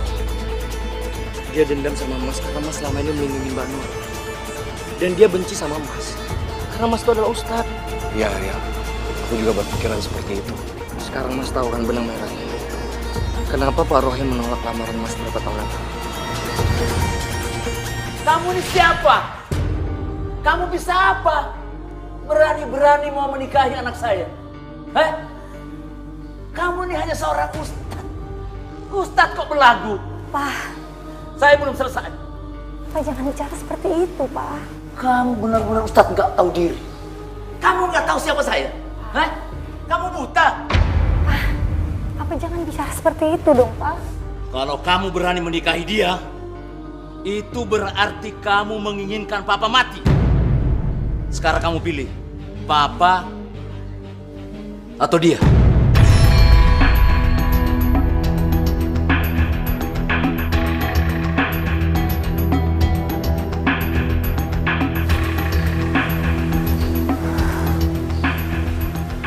Dia dendam sama Mas karena Mas selama ini melindungi Mbak Nur. Dan dia benci sama Mas karena Mas itu adalah Ustadz. Iya Arya, aku juga berpikiran seperti itu. Sekarang Mas tahu kan benang merahnya. Kenapa Pak Rohim menolak lamaran Mas berapa tahun lalu? Kamu ini siapa? Kamu bisa apa? Berani-berani mau menikahi anak saya? Hah? Kamu ini hanya seorang ustadz. Ustadz kok belagu? Pak. Saya belum selesai. Pak, jangan bicara seperti itu, Pak. Kamu benar-benar ustadz nggak tahu diri. Kamu nggak tahu siapa saya? Hah? Kamu buta? Pak, jangan bicara seperti itu dong, Pak. Kalau kamu berani menikahi dia, itu berarti kamu menginginkan Papa mati. Sekarang kamu pilih, Papa atau dia.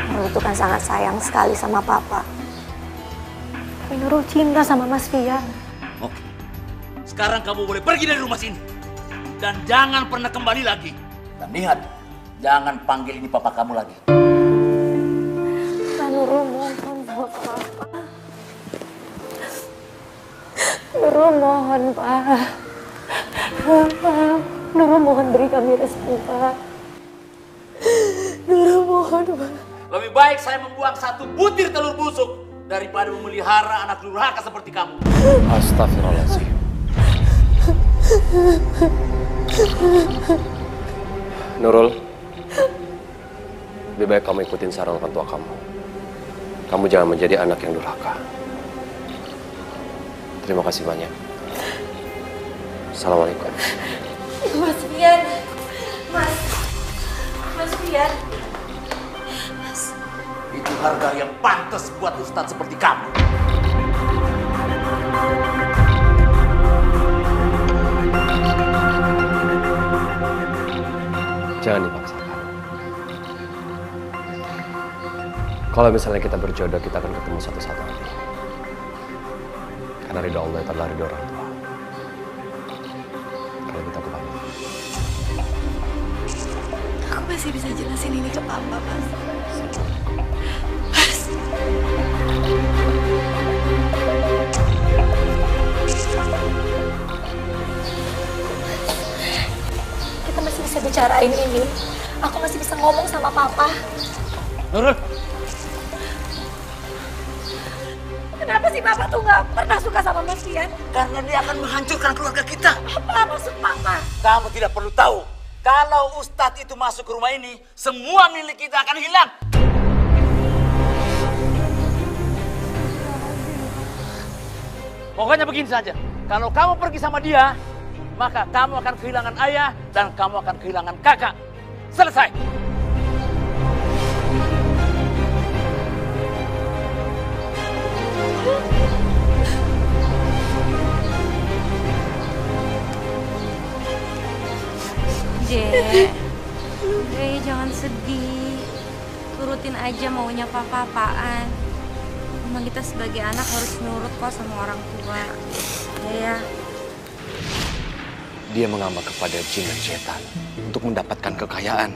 Nurul itu kan sangat sayang sekali sama Papa. Tapi Nurul cinta sama Mas Fian. Oke. Sekarang kamu boleh pergi dari rumah sini. Dan jangan pernah kembali lagi. Dan ingat, jangan panggil ini papa kamu lagi. Pak, Nurul mohon sama Papa. Nurul mohon, Pak. Nurul mohon beri kami restu, Pak. Nurul mohon, Pak. Lebih baik saya membuang satu butir telur busuk daripada memelihara anak durhaka seperti kamu. Astagfirullahaladzim. Nurul, lebih baik kamu ikutin saran orang tua kamu. Kamu jangan menjadi anak yang durhaka. Terima kasih banyak. Assalamualaikum. Mas Fian. Mas Fian. Itu harga yang pantas buat Ustadz seperti kamu. Jangan dipaksakan. Kalau misalnya kita berjodoh, kita akan ketemu satu saat nanti. Karena ridho Allah itu adalah ridho orang tua. Kalau kita pamit. Aku masih bisa jelasin ini ke Papa, Mas. Kita masih bisa bicarain ini. Aku masih bisa ngomong sama Papa. Nurul. Kenapa sih Papa tuh nggak pernah suka sama Mas Fian? Karena dia akan menghancurkan keluarga kita. Apa maksud Papa? Kamu tidak perlu tahu. Kalau Ustadz itu masuk ke rumah ini, semua milik kita akan hilang. Pokoknya begini saja. Kalau kamu pergi sama dia, maka kamu akan kehilangan ayah dan kamu akan kehilangan kakak. Selesai. Dek, udah jangan sedih. Turutin aja maunya papa-apaan. Emang kita sebagai anak harus nurut kok sama orang tua. Ya. Dia mengamak kepada jin dan setan untuk mendapatkan kekayaan.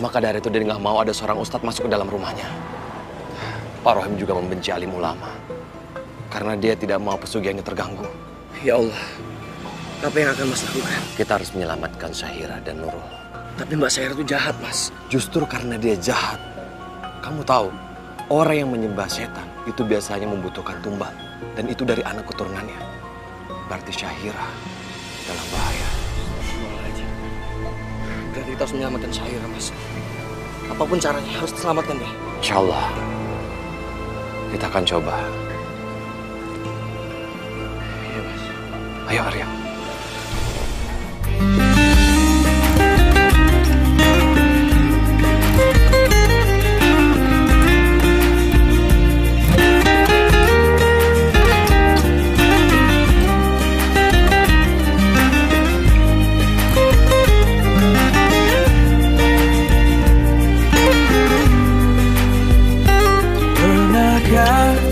Maka dari itu dia nggak mau ada seorang ustadz masuk ke dalam rumahnya. Pak Rohim juga membenci alim ulama. Karena dia tidak mau pesugihannya terganggu. Ya Allah. Apa yang akan Mas lakukan? Kita harus menyelamatkan Syahira dan Nurul. Tapi Mbak Syahira itu jahat, Mas. Justru karena dia jahat. Kamu tahu, orang yang menyembah setan itu biasanya membutuhkan tumbal. Dan itu dari anak keturunannya. Berarti Syahira dalam bahaya. Berarti kita harus menyelamatkan Syahira, Mas. Apapun caranya, harus diselamatkan dia. Insya Allah. Kita akan coba. Iya, Mas. Ayo, Arya.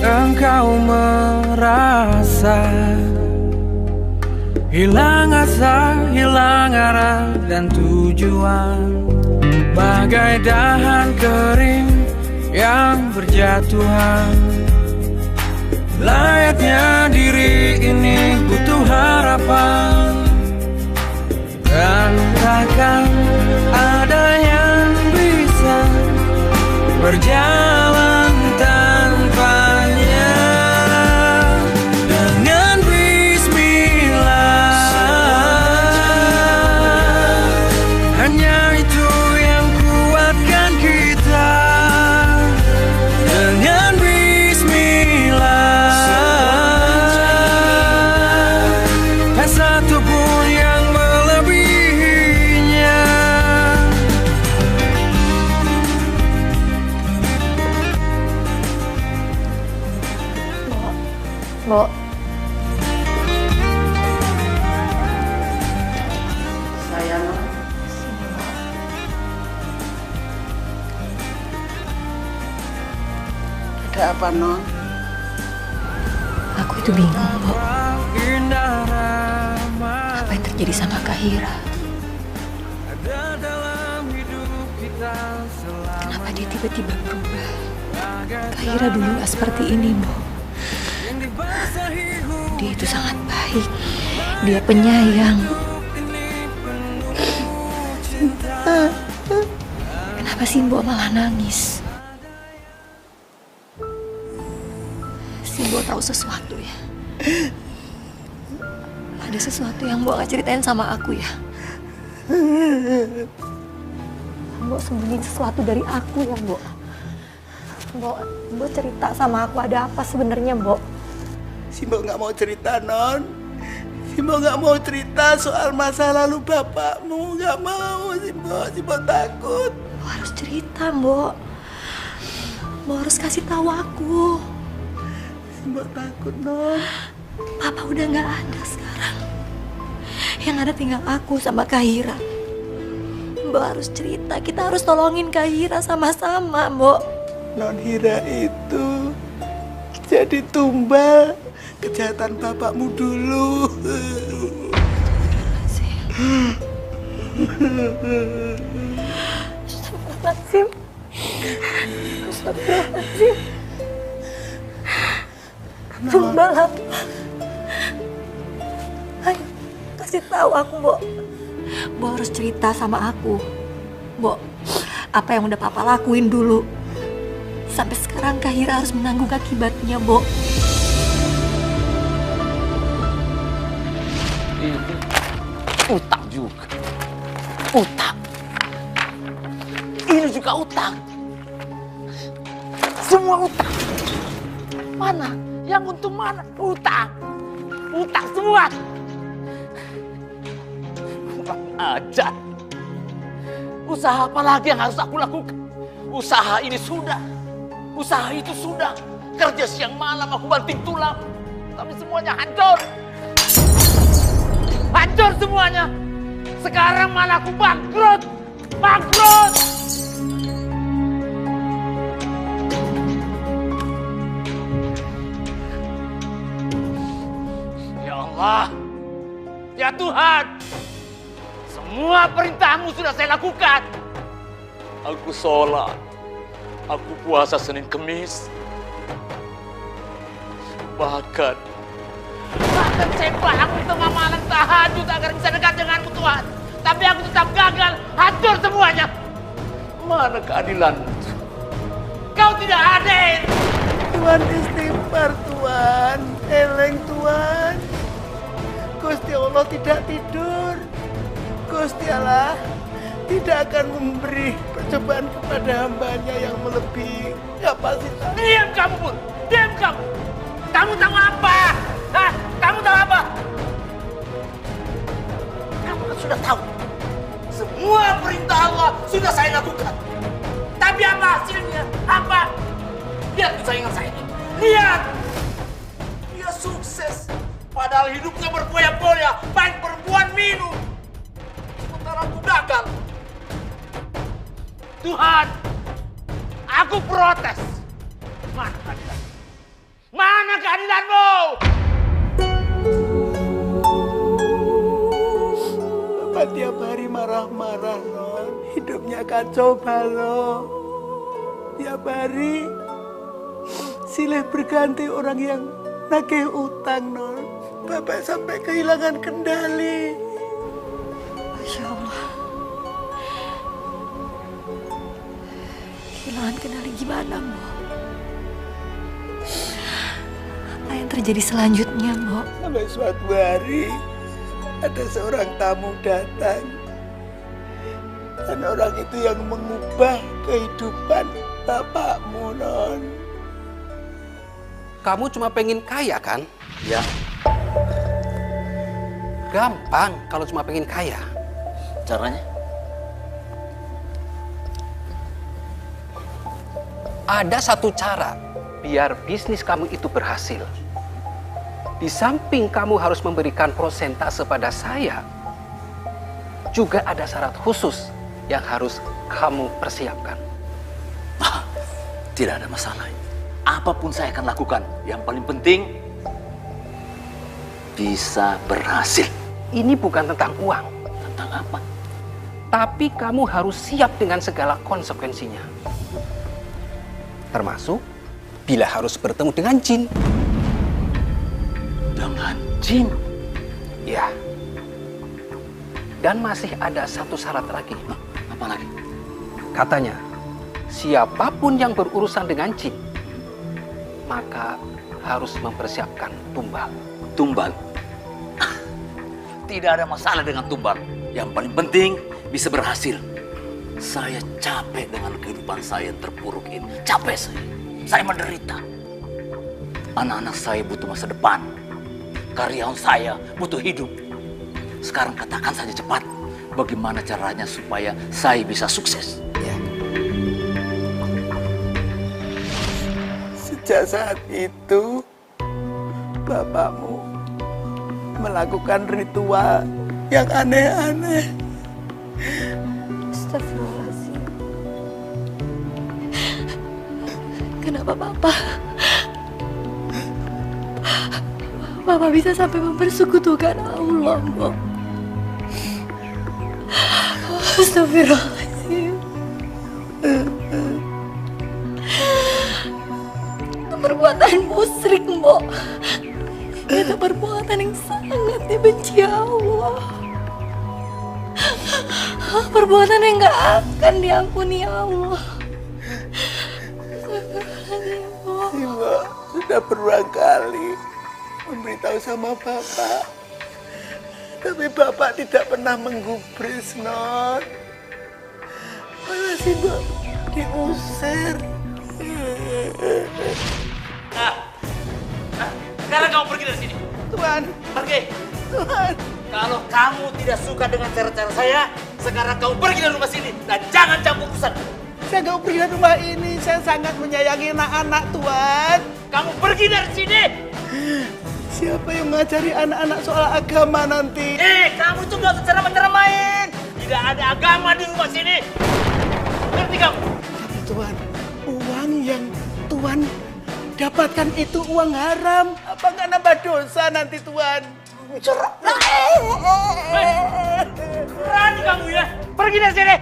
Engkau merasa hilang asa, hilang arah dan tujuan, bagai dahan kering yang berjatuhan. Layaknya diri ini butuh harapan, dan takkan ada yang bisa berjalan tanpanya. Dengan bismillah, hanya itu yang kuatkan kita. Dengan bismillah, tak satu pun yang melebihinya. Bo. Sayang. Ada apa, Non? Aku itu bingung, Bo. Apa yang terjadi sama Kahira? Kenapa dia tiba-tiba berubah? Kahira dulu gak seperti ini, Bo. Dia itu sangat baik. Dia penyayang. Kenapa sih Mbok malah nangis? Si Mbok tahu sesuatu ya? Ada sesuatu yang Mbok gak ceritain sama aku ya? Mbok sembunyiin sesuatu dari aku ya, Mbok? Mbok cerita sama aku ada apa sebenarnya, Mbok? Si Mbok nggak mau cerita, Non. Si Mbok nggak mau cerita soal masa lalu bapakmu. Nggak mau, si Mbok takut. Mbok harus cerita, Mbok. Mbok harus kasih tahu aku. Si Mbok takut, Non. Papa udah nggak ada sekarang. Yang ada tinggal aku sama Kahira. Mbok harus cerita, kita harus tolongin Kahira sama-sama, Mbok. Non Hira itu jadi tumbal kejahatan bapakmu dulu. Astagfirullahaladzim. Astagfirullahaladzim. Tumbal apa? Ayo, kasih tahu aku, Mbok. Mbok harus cerita sama aku. Mbok, apa yang udah Papa lakuin dulu? Sampai sekarang Kahira harus menanggung akibatnya, Mbok. Ini utang juga. Utang. Ini juga utang. Semua utang. Mana? Yang untung mana? Utang. Utang semua. Kurang ajar. Usaha apa lagi yang harus aku lakukan? Usaha ini sudah. Usaha itu sudah. Kerja siang malam aku banting tulang. Tapi semuanya hancur. Hancur semuanya. Sekarang malah aku bangkrut. Bangkrut. Ya Allah. Ya Tuhan. Semua perintahmu sudah saya lakukan. Aku sholat. Aku puasa Senin Kemis. Bahkan saya bangun tengah malam tahajud agar bisa dekat denganmu Tuhan. Tapi aku tetap gagal, hancur semuanya. Mana keadilan? Kau tidak adil. Tuhan istighfar, Tuhan. Eleng, Tuhan. Gusti Allah tidak tidur. Gusti Allah tidak akan memberi percobaan kepada hambanya yang melebihi kapasitas. Diam kamu, Pun. Diam kamu. Kamu tahu apa? Hah? Kamu tahu apa? Kamu kan sudah tahu. Semua perintah Allah sudah saya lakukan. Tapi apa hasilnya? Apa? Lihat kesayangan saya ini. Lihat. Dia sukses. Padahal hidupnya berpoya-poya. Main perempuan minum. Sementara aku gagal. Tuhan, aku protes. Mana keadilan? Mana keadilanmu? Bapak tiap hari marah-marah, Non. Hidupnya kacau balau. Tiap hari silih berganti orang yang nagih utang, Non. Bapak sampai kehilangan kendali. Masya Allah. Kehilangan kendali gimana, Mbok? Apa yang terjadi selanjutnya, Mbok? Sampai suatu hari ada seorang tamu datang. Dan orang itu yang mengubah kehidupan bapakmu, Non. Kamu cuma pengen kaya, kan? Ya. Gampang kalau cuma pengen kaya. Caranya? Ada satu cara biar bisnis kamu itu berhasil. Di samping kamu harus memberikan persentase pada saya, juga ada syarat khusus yang harus kamu persiapkan. Tidak ada masalah. Apapun saya akan lakukan. Yang paling penting bisa berhasil. Ini bukan tentang uang. Tentang apa? Tapi kamu harus siap dengan segala konsekuensinya. Termasuk bila harus bertemu dengan jin. Dengan jin? Ya. Dan masih ada satu syarat lagi. Apa lagi? Katanya, siapapun yang berurusan dengan jin, maka harus mempersiapkan tumbal. Tumbal? Tidak ada masalah dengan tumbal. Yang paling penting bisa berhasil. Saya capek dengan kehidupan saya yang terpuruk ini. Capek saya. Saya menderita. Anak-anak saya butuh masa depan. Karyawan saya butuh hidup. Sekarang katakan saja cepat, bagaimana caranya supaya saya bisa sukses? Ya. Sejak saat itu, bapakmu melakukan ritual yang aneh-aneh. Astagfirullahaladzim. Kenapa Papa bisa sampai mempersekutukan Allah, Mbok? Astagfirullahaladzim. Itu perbuatan musyrik, Mbok. Itu perbuatan yang sangat dibenci Allah. Perbuatan yang gak akan diampuni Allah. Ibu sudah berulang kali memberitahu sama Bapak. Tapi Bapak tidak pernah menggubris, Non. Malah sih, Mbak, diusir. Sekarang kamu pergi dari sini. Tuan. Pergi. Tuan. Kalau kamu tidak suka dengan cara-cara saya, sekarang kamu pergi dari rumah sini dan jangan campur urusan. Saya nggak pergi dari rumah ini. Saya sangat menyayangi anak-anak, Tuan. Kamu pergi dari sini. Siapa yang mengajari anak-anak soal agama nanti? Kamu tuh nggak usah ceramah-ceramahin. Tidak ada agama di rumah sini. Ngerti kamu? Tapi Tuan, uang yang Tuan dapatkan itu uang haram. Apa nggak nambah dosa nanti, Tuan? Bicara. Berani kamu ya? Pergi dari sini.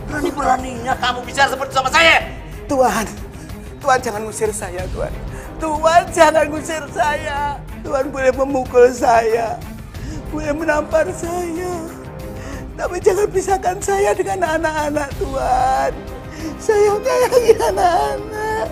Berani-beraninya kamu bicara seperti sama saya. Tuan jangan ngusir saya, Tuan. Tuan jangan ngusir saya. Tuan boleh memukul saya, boleh menampar saya, tapi jangan pisahkan saya dengan anak-anak, Tuan. Saya menyayangi anak-anak.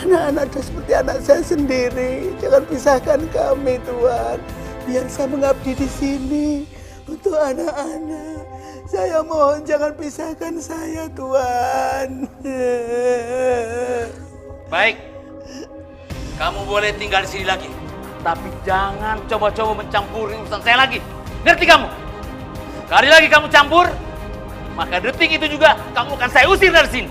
Anak-anak itu seperti anak saya sendiri. Jangan pisahkan kami, Tuan. Biar saya mengabdi di sini untuk anak-anak. Saya mohon jangan pisahkan saya, Tuan. Baik. Kamu boleh tinggal di sini lagi. Tapi jangan coba-coba mencampuri urusan saya lagi. Ngerti kamu? Kali lagi kamu campur, maka detik itu juga kamu akan saya usir dari sini.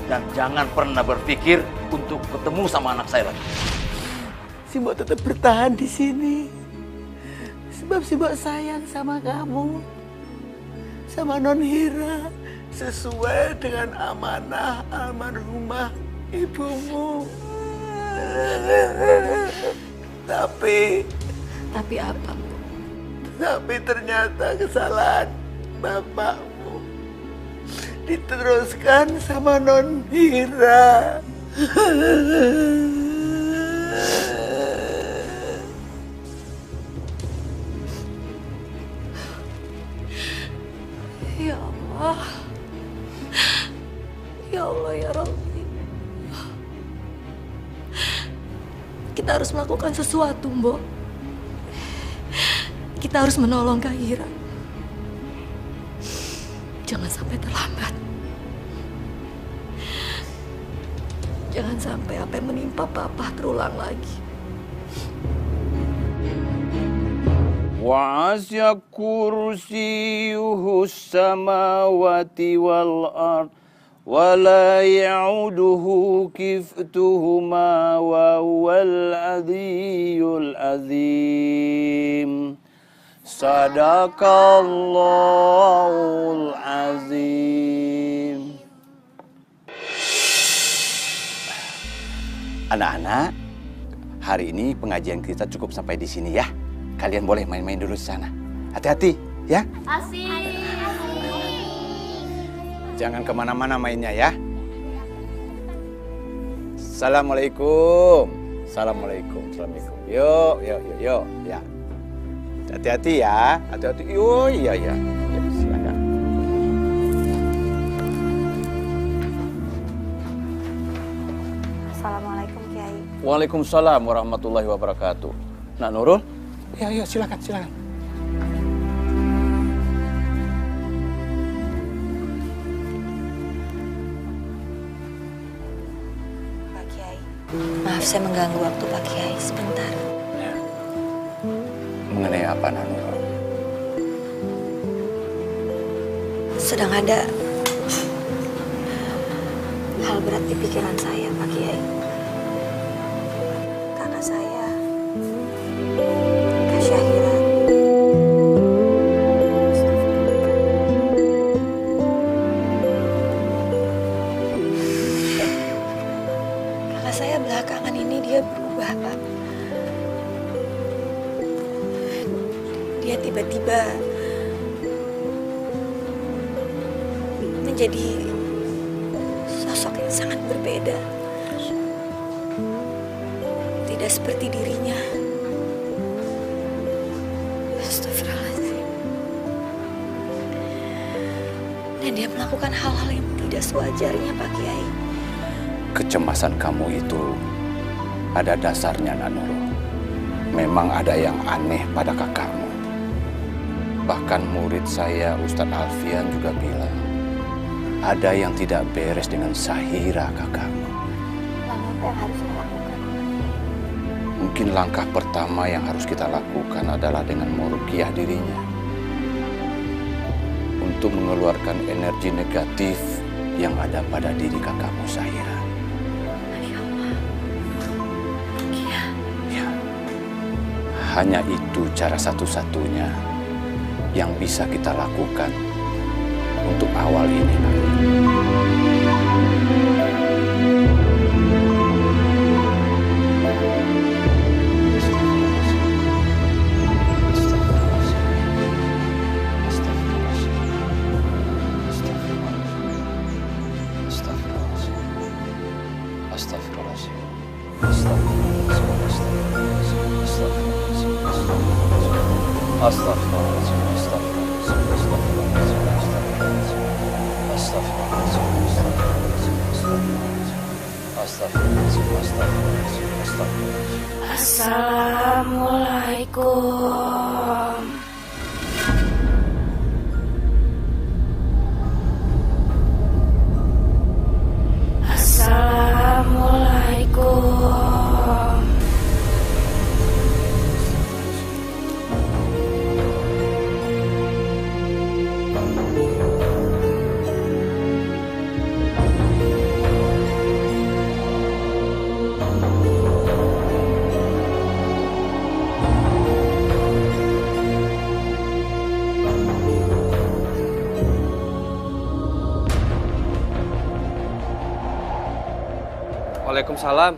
Dan jangan pernah berpikir untuk ketemu sama anak saya lagi. Simbok tetap bertahan di sini. Sebab Simbok sayang sama kamu. Sama Non Hira. Sesuai dengan amanah almarhumah ibumu. Tapi apa? Tapi ternyata kesalahan bapakmu diteruskan sama Non Hira. Ya Allah. Ya Allah, ya Rabbi. Kita harus melakukan sesuatu, Mbok. Kita harus menolong Kak Hira. Jangan sampai terlambat. Jangan sampai apa yang menimpa Papa terulang lagi. وَعَسْيَ كُرْسِيُّهُ السَّمَاوَاتِ وَالْأَرْضِ وَلَا يَعُودُهُ حِفْظُهُمَا وَهُوَ الْعَلِيُّ الْعَظِيمُ. Sadaqallahul azim. Anak-anak, hari ini pengajian kita cukup sampai di sini ya. Kalian boleh main-main dulu di sana. Hati-hati ya. Asik. Jangan kemana-mana mainnya ya. Assalamualaikum. Assalamualaikum. Assalamualaikum. Yuk. Ya. Hati-hati ya. Hati-hati. Oh iya. Ya, silakan. Assalamualaikum, Kiai. Waalaikumsalam warahmatullahi wabarakatuh. Nak Nurul? Ya, silakan. Maaf saya mengganggu waktu Pak Kiai sebentar. Ya. Mengenai apa, Nanuro? Sedang ada hal berat di pikiran saya, Pak Kiai. Kakak saya, Kak Syahira. Kakak saya belakangan ini dia berubah, Pak. Dia tiba-tiba menjadi sosok yang sangat berbeda. Tidak seperti dirinya. Astagfirullahaladzim. Dan dia melakukan hal-hal yang tidak sewajarnya, Pak Kiai. Kecemasan kamu itu ada dasarnya, Nanuro. Memang ada yang aneh pada kakakmu. Bahkan murid saya, Ustadz Alfian juga bilang, ada yang tidak beres dengan Syahira kakakmu. Lalu apa yang harus saya lakukan? Mungkin langkah pertama yang harus kita lakukan adalah dengan meruqyah dirinya. Untuk mengeluarkan energi negatif yang ada pada diri kakakmu Syahira. Masya Allah. Iya. Ya. Hanya itu cara satu-satunya yang bisa kita lakukan untuk awal ini. Assalamualaikum. Assalamualaikum. Waalaikumsalam.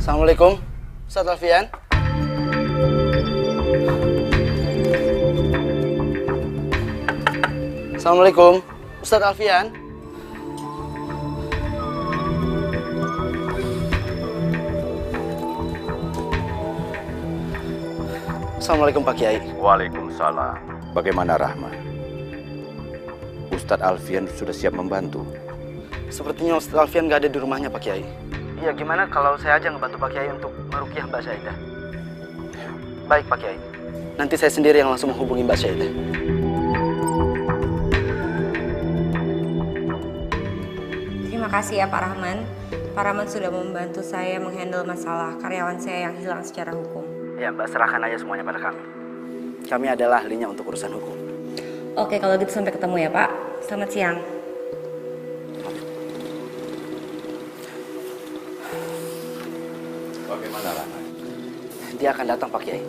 Assalamualaikum, Ustadz Alfian. Assalamualaikum, Ustadz Alfian. Assalamualaikum Pak Kiai. Waalaikumsalam. Bagaimana Rahman? Ustadz Alfian sudah siap membantu. Sepertinya Ustadz Alfian nggak ada di rumahnya Pak Kiai. Iya, gimana kalau saya aja ngebantu Pak Kiai untuk meruqyah Mbak Syaidah? Baik Pak Kiai. Nanti saya sendiri yang langsung menghubungi Mbak Syaidah. Terima kasih ya Pak Rahman. Pak Rahmat sudah membantu saya menghandle masalah karyawan saya yang hilang secara hukum. Ya Mbak, serahkan aja semuanya pada kami. Kami adalah ahlinya untuk urusan hukum. Oke, kalau gitu sampai ketemu ya Pak. Selamat siang. Bagaimana Rana? Dia akan datang Pak Kiai.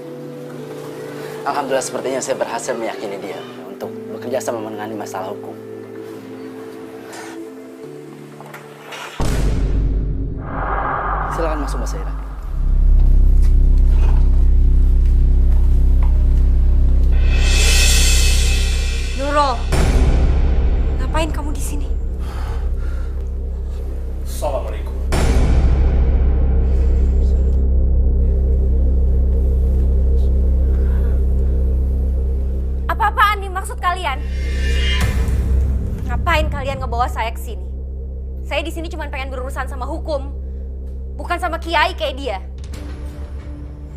Alhamdulillah sepertinya saya berhasil meyakini dia untuk bekerja sama menangani masalah hukum. Silakan masuk Mbak Saira. Nurul, ngapain kamu di sini? Assalamualaikum. Apa-apaan nih maksud kalian? Ngapain kalian ngebawa saya ke sini? Saya di sini cuma pengen berurusan sama hukum, bukan sama kiai kayak dia.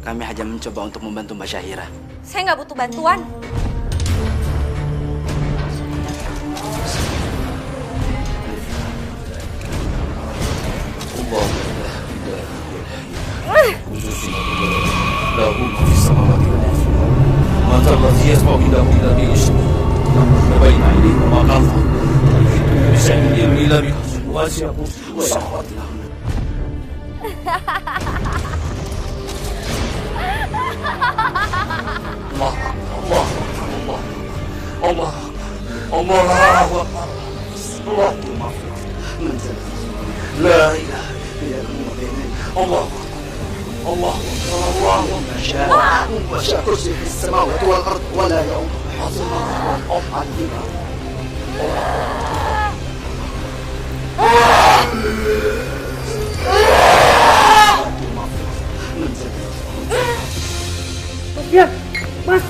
Kami hanya mencoba untuk membantu Mbak Syahira. Saya nggak butuh bantuan. Mas.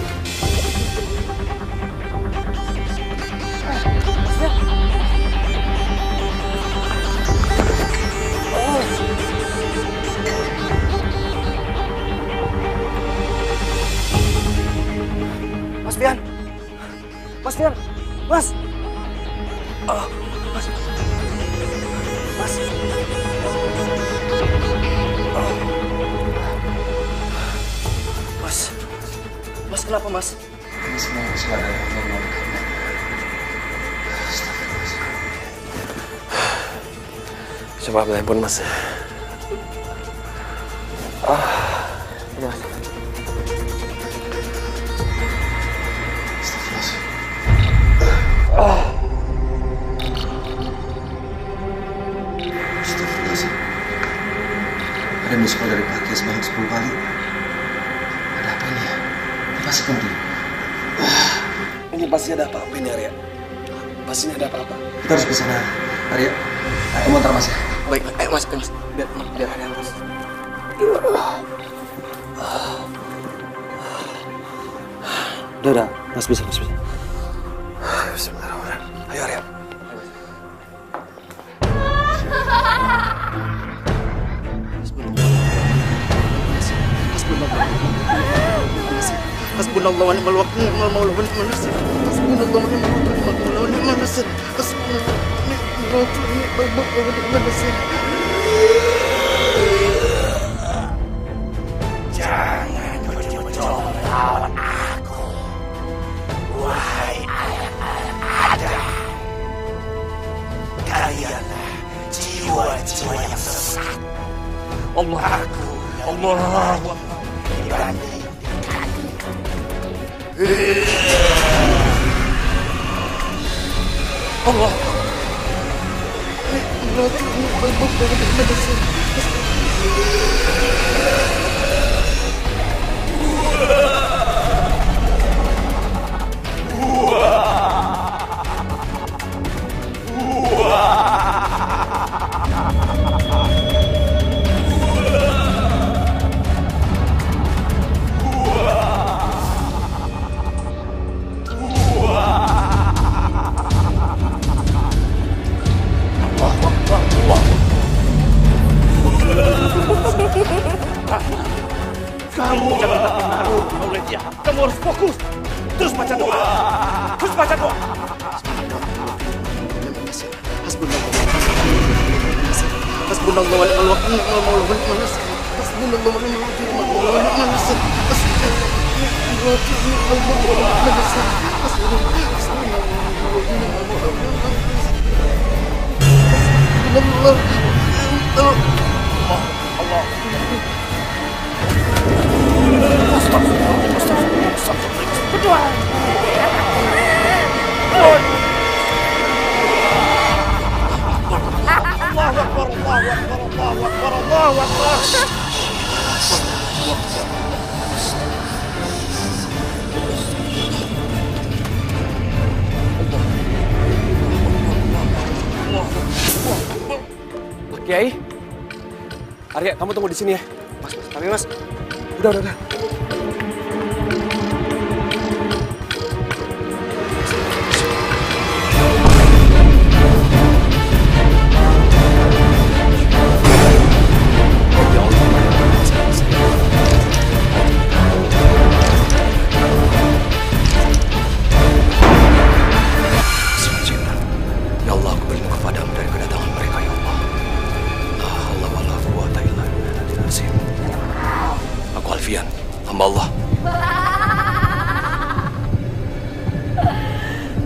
Mas Fian. Mas Fian. Mas. Mas. Mas. Mas. Mas kenapa Mas? Semua sudah normal. Coba ambil handphone Mas. Ini Mas. Astagfirullahaladzim. Ada miss call dari Pak Kiai sebanyak 10 kali. Ada apa ini ya? Ini pasti penting. Ini pasti ada apa-apa ini Arya. Pasti ada apa-apa. Kita harus ke sana. Arya, kamu antar Mas ya. Baik, ayo Mas. Biar ada Mas. Udah, Mas bisa. Bismillahirrahmanirrahim. Ayo Arya. Hasbunallah wa ni'mal wakil, ni'mal maula wa ni'mal nasir. Hasbunallah wa ni'mal wakil, ni'mal maula wa ni'mal nasir. Hasbunallah wa ni'mal wakil, ni'mal maula wa ni'mal nasir. Jangan coba-coba melawan aku, wahai anak-anak Adam. Kalianlah jiwa-jiwa yang sesat. Allah dibanding Allah. Kamu jangan terpengaruh oleh dia. Kamu harus fokus. Terus baca doa. Kiai, Arya, kamu tunggu di sini ya. Mas, tapi mas, udah. Ya Allah, aku berlindung kepadamu dari kedatangan mereka, ya Allah. La haula wala quwwata illa billahil azim. Aku Alfian, hamba Allah.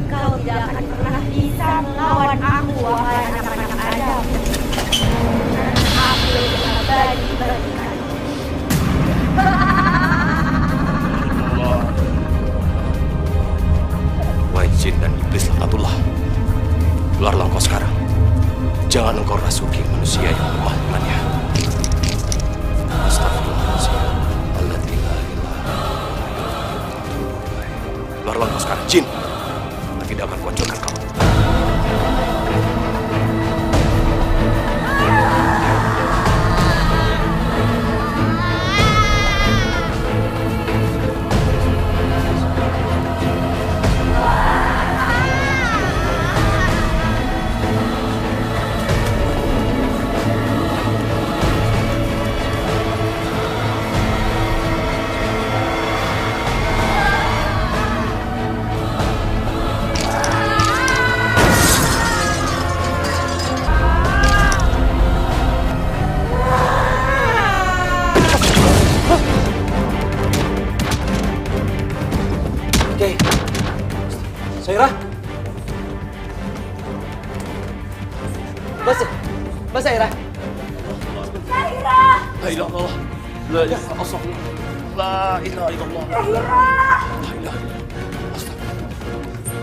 Kau tidak akan pernah bisa melawan aku, wahai anak-anak Adam. Aku telah bagi-bagikan. Wahai jin dan iblis laknatullah, keluarlah engkau sekarang. Jangan engkau rasuki manusia yang lemah imannya. Astagfirullahaladzim. Alladzi la ilaha illallah. Keluarlah engkau sekarang, jin. Aku tidak akan kuhancurkan kamu. Saira? Mas Saira? Saira! La ilaha illallah. La ilaha illallah. La ilaha illallah. Saira! La ilaha illallah.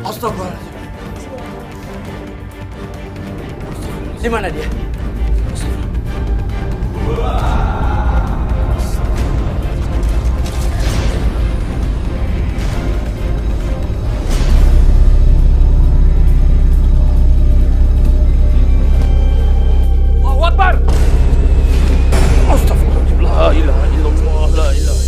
Astagfirullahaladzim. Di mana dia? Astagfirullahaladzim. La ilaha illallah. La ilaha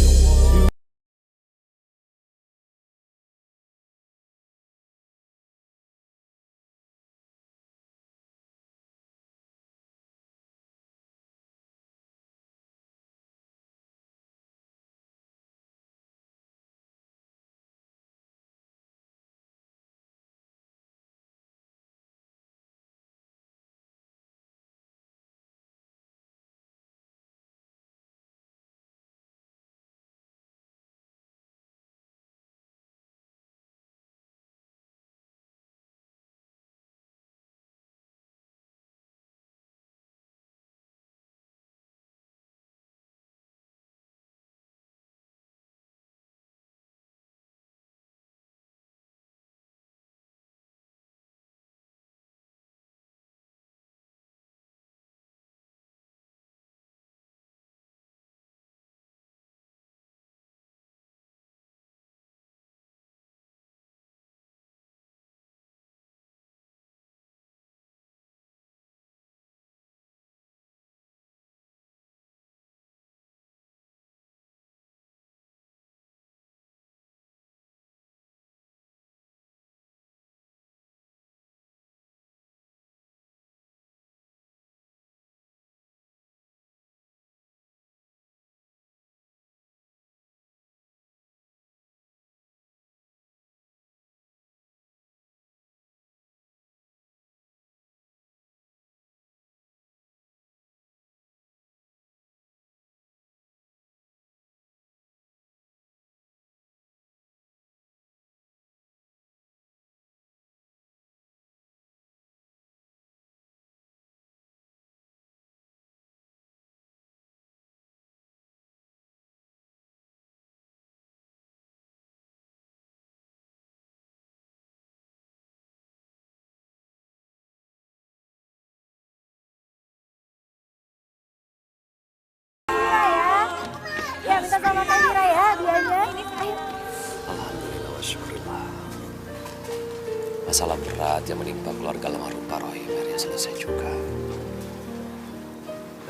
Masalah berat yang menimpa keluarga almarhum Pak Rohim akhirnya selesai juga.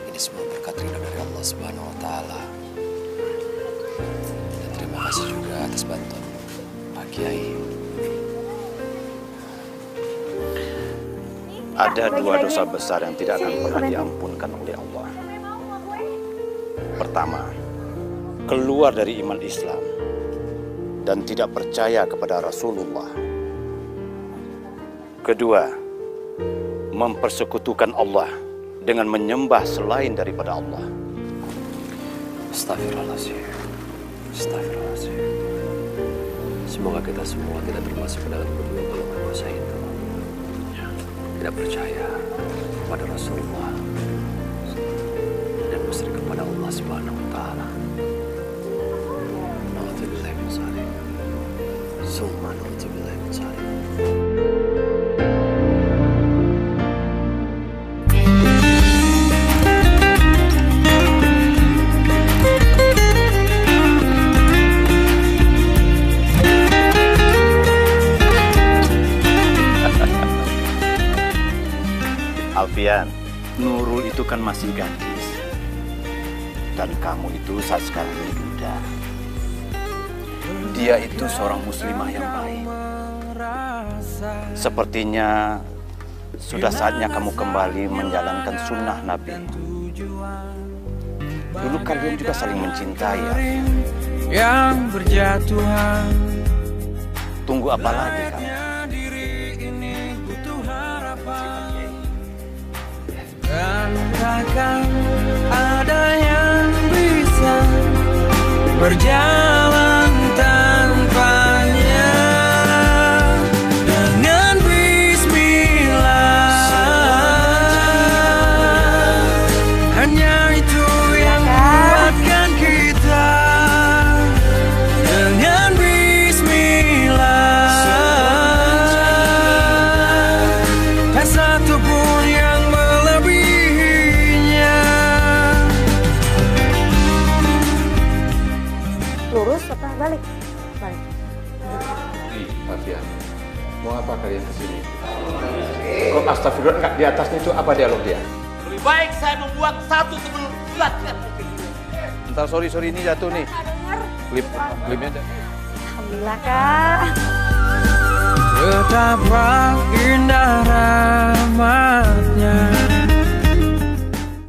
Ini semua berkat ridho dari Allah Subhanahu wa Ta'ala. Dan terima kasih juga atas bantuan Pak Kiai. Ada dua dosa besar yang tidak akan pernah diampunkan oleh Allah. Pertama, keluar dari iman Islam dan tidak percaya kepada Rasulullah. Kedua, mempersekutukan Allah dengan menyembah selain daripada Allah. Astagfirullahaladzim. Astagfirullahaladzim. Semoga kita semua tidak termasuk ke dalam kedua golongan dosa itu. Tidak percaya kepada Rasulullah dan musyrik kepada Allah Subhanahu wa Ta'ala. Na'udzubillahi min dzalik. Summa na'udzubillahi min dzalik. Alfian, Nurul itu kan masih gadis. Dan kamu itu saat sekarang ini duda. Dia itu seorang muslimah yang baik. Sepertinya sudah saatnya kamu kembali menjalankan sunnah Nabi. Dulu kalian juga saling mencintai, Alfian. Yang berjatuhan. Tunggu apa lagi kamu? Dan takkan ada yang bisa berjalan tanpanya. Dengan bismillah, hanya itu yang kuatkan kita. Dengan bismillah, tak satu pun yang lurus apa balik? Balik. Alfian, mau apa kalian kesini? Kok astagfirullah enggak, di atasnya itu apa dialog dia? Lebih baik saya membuat satu sebelum latihan mungkin. Entar sorry ini jatuh nih. Klipnya ada. Alhamdulillah Kak. Betapa indah ramah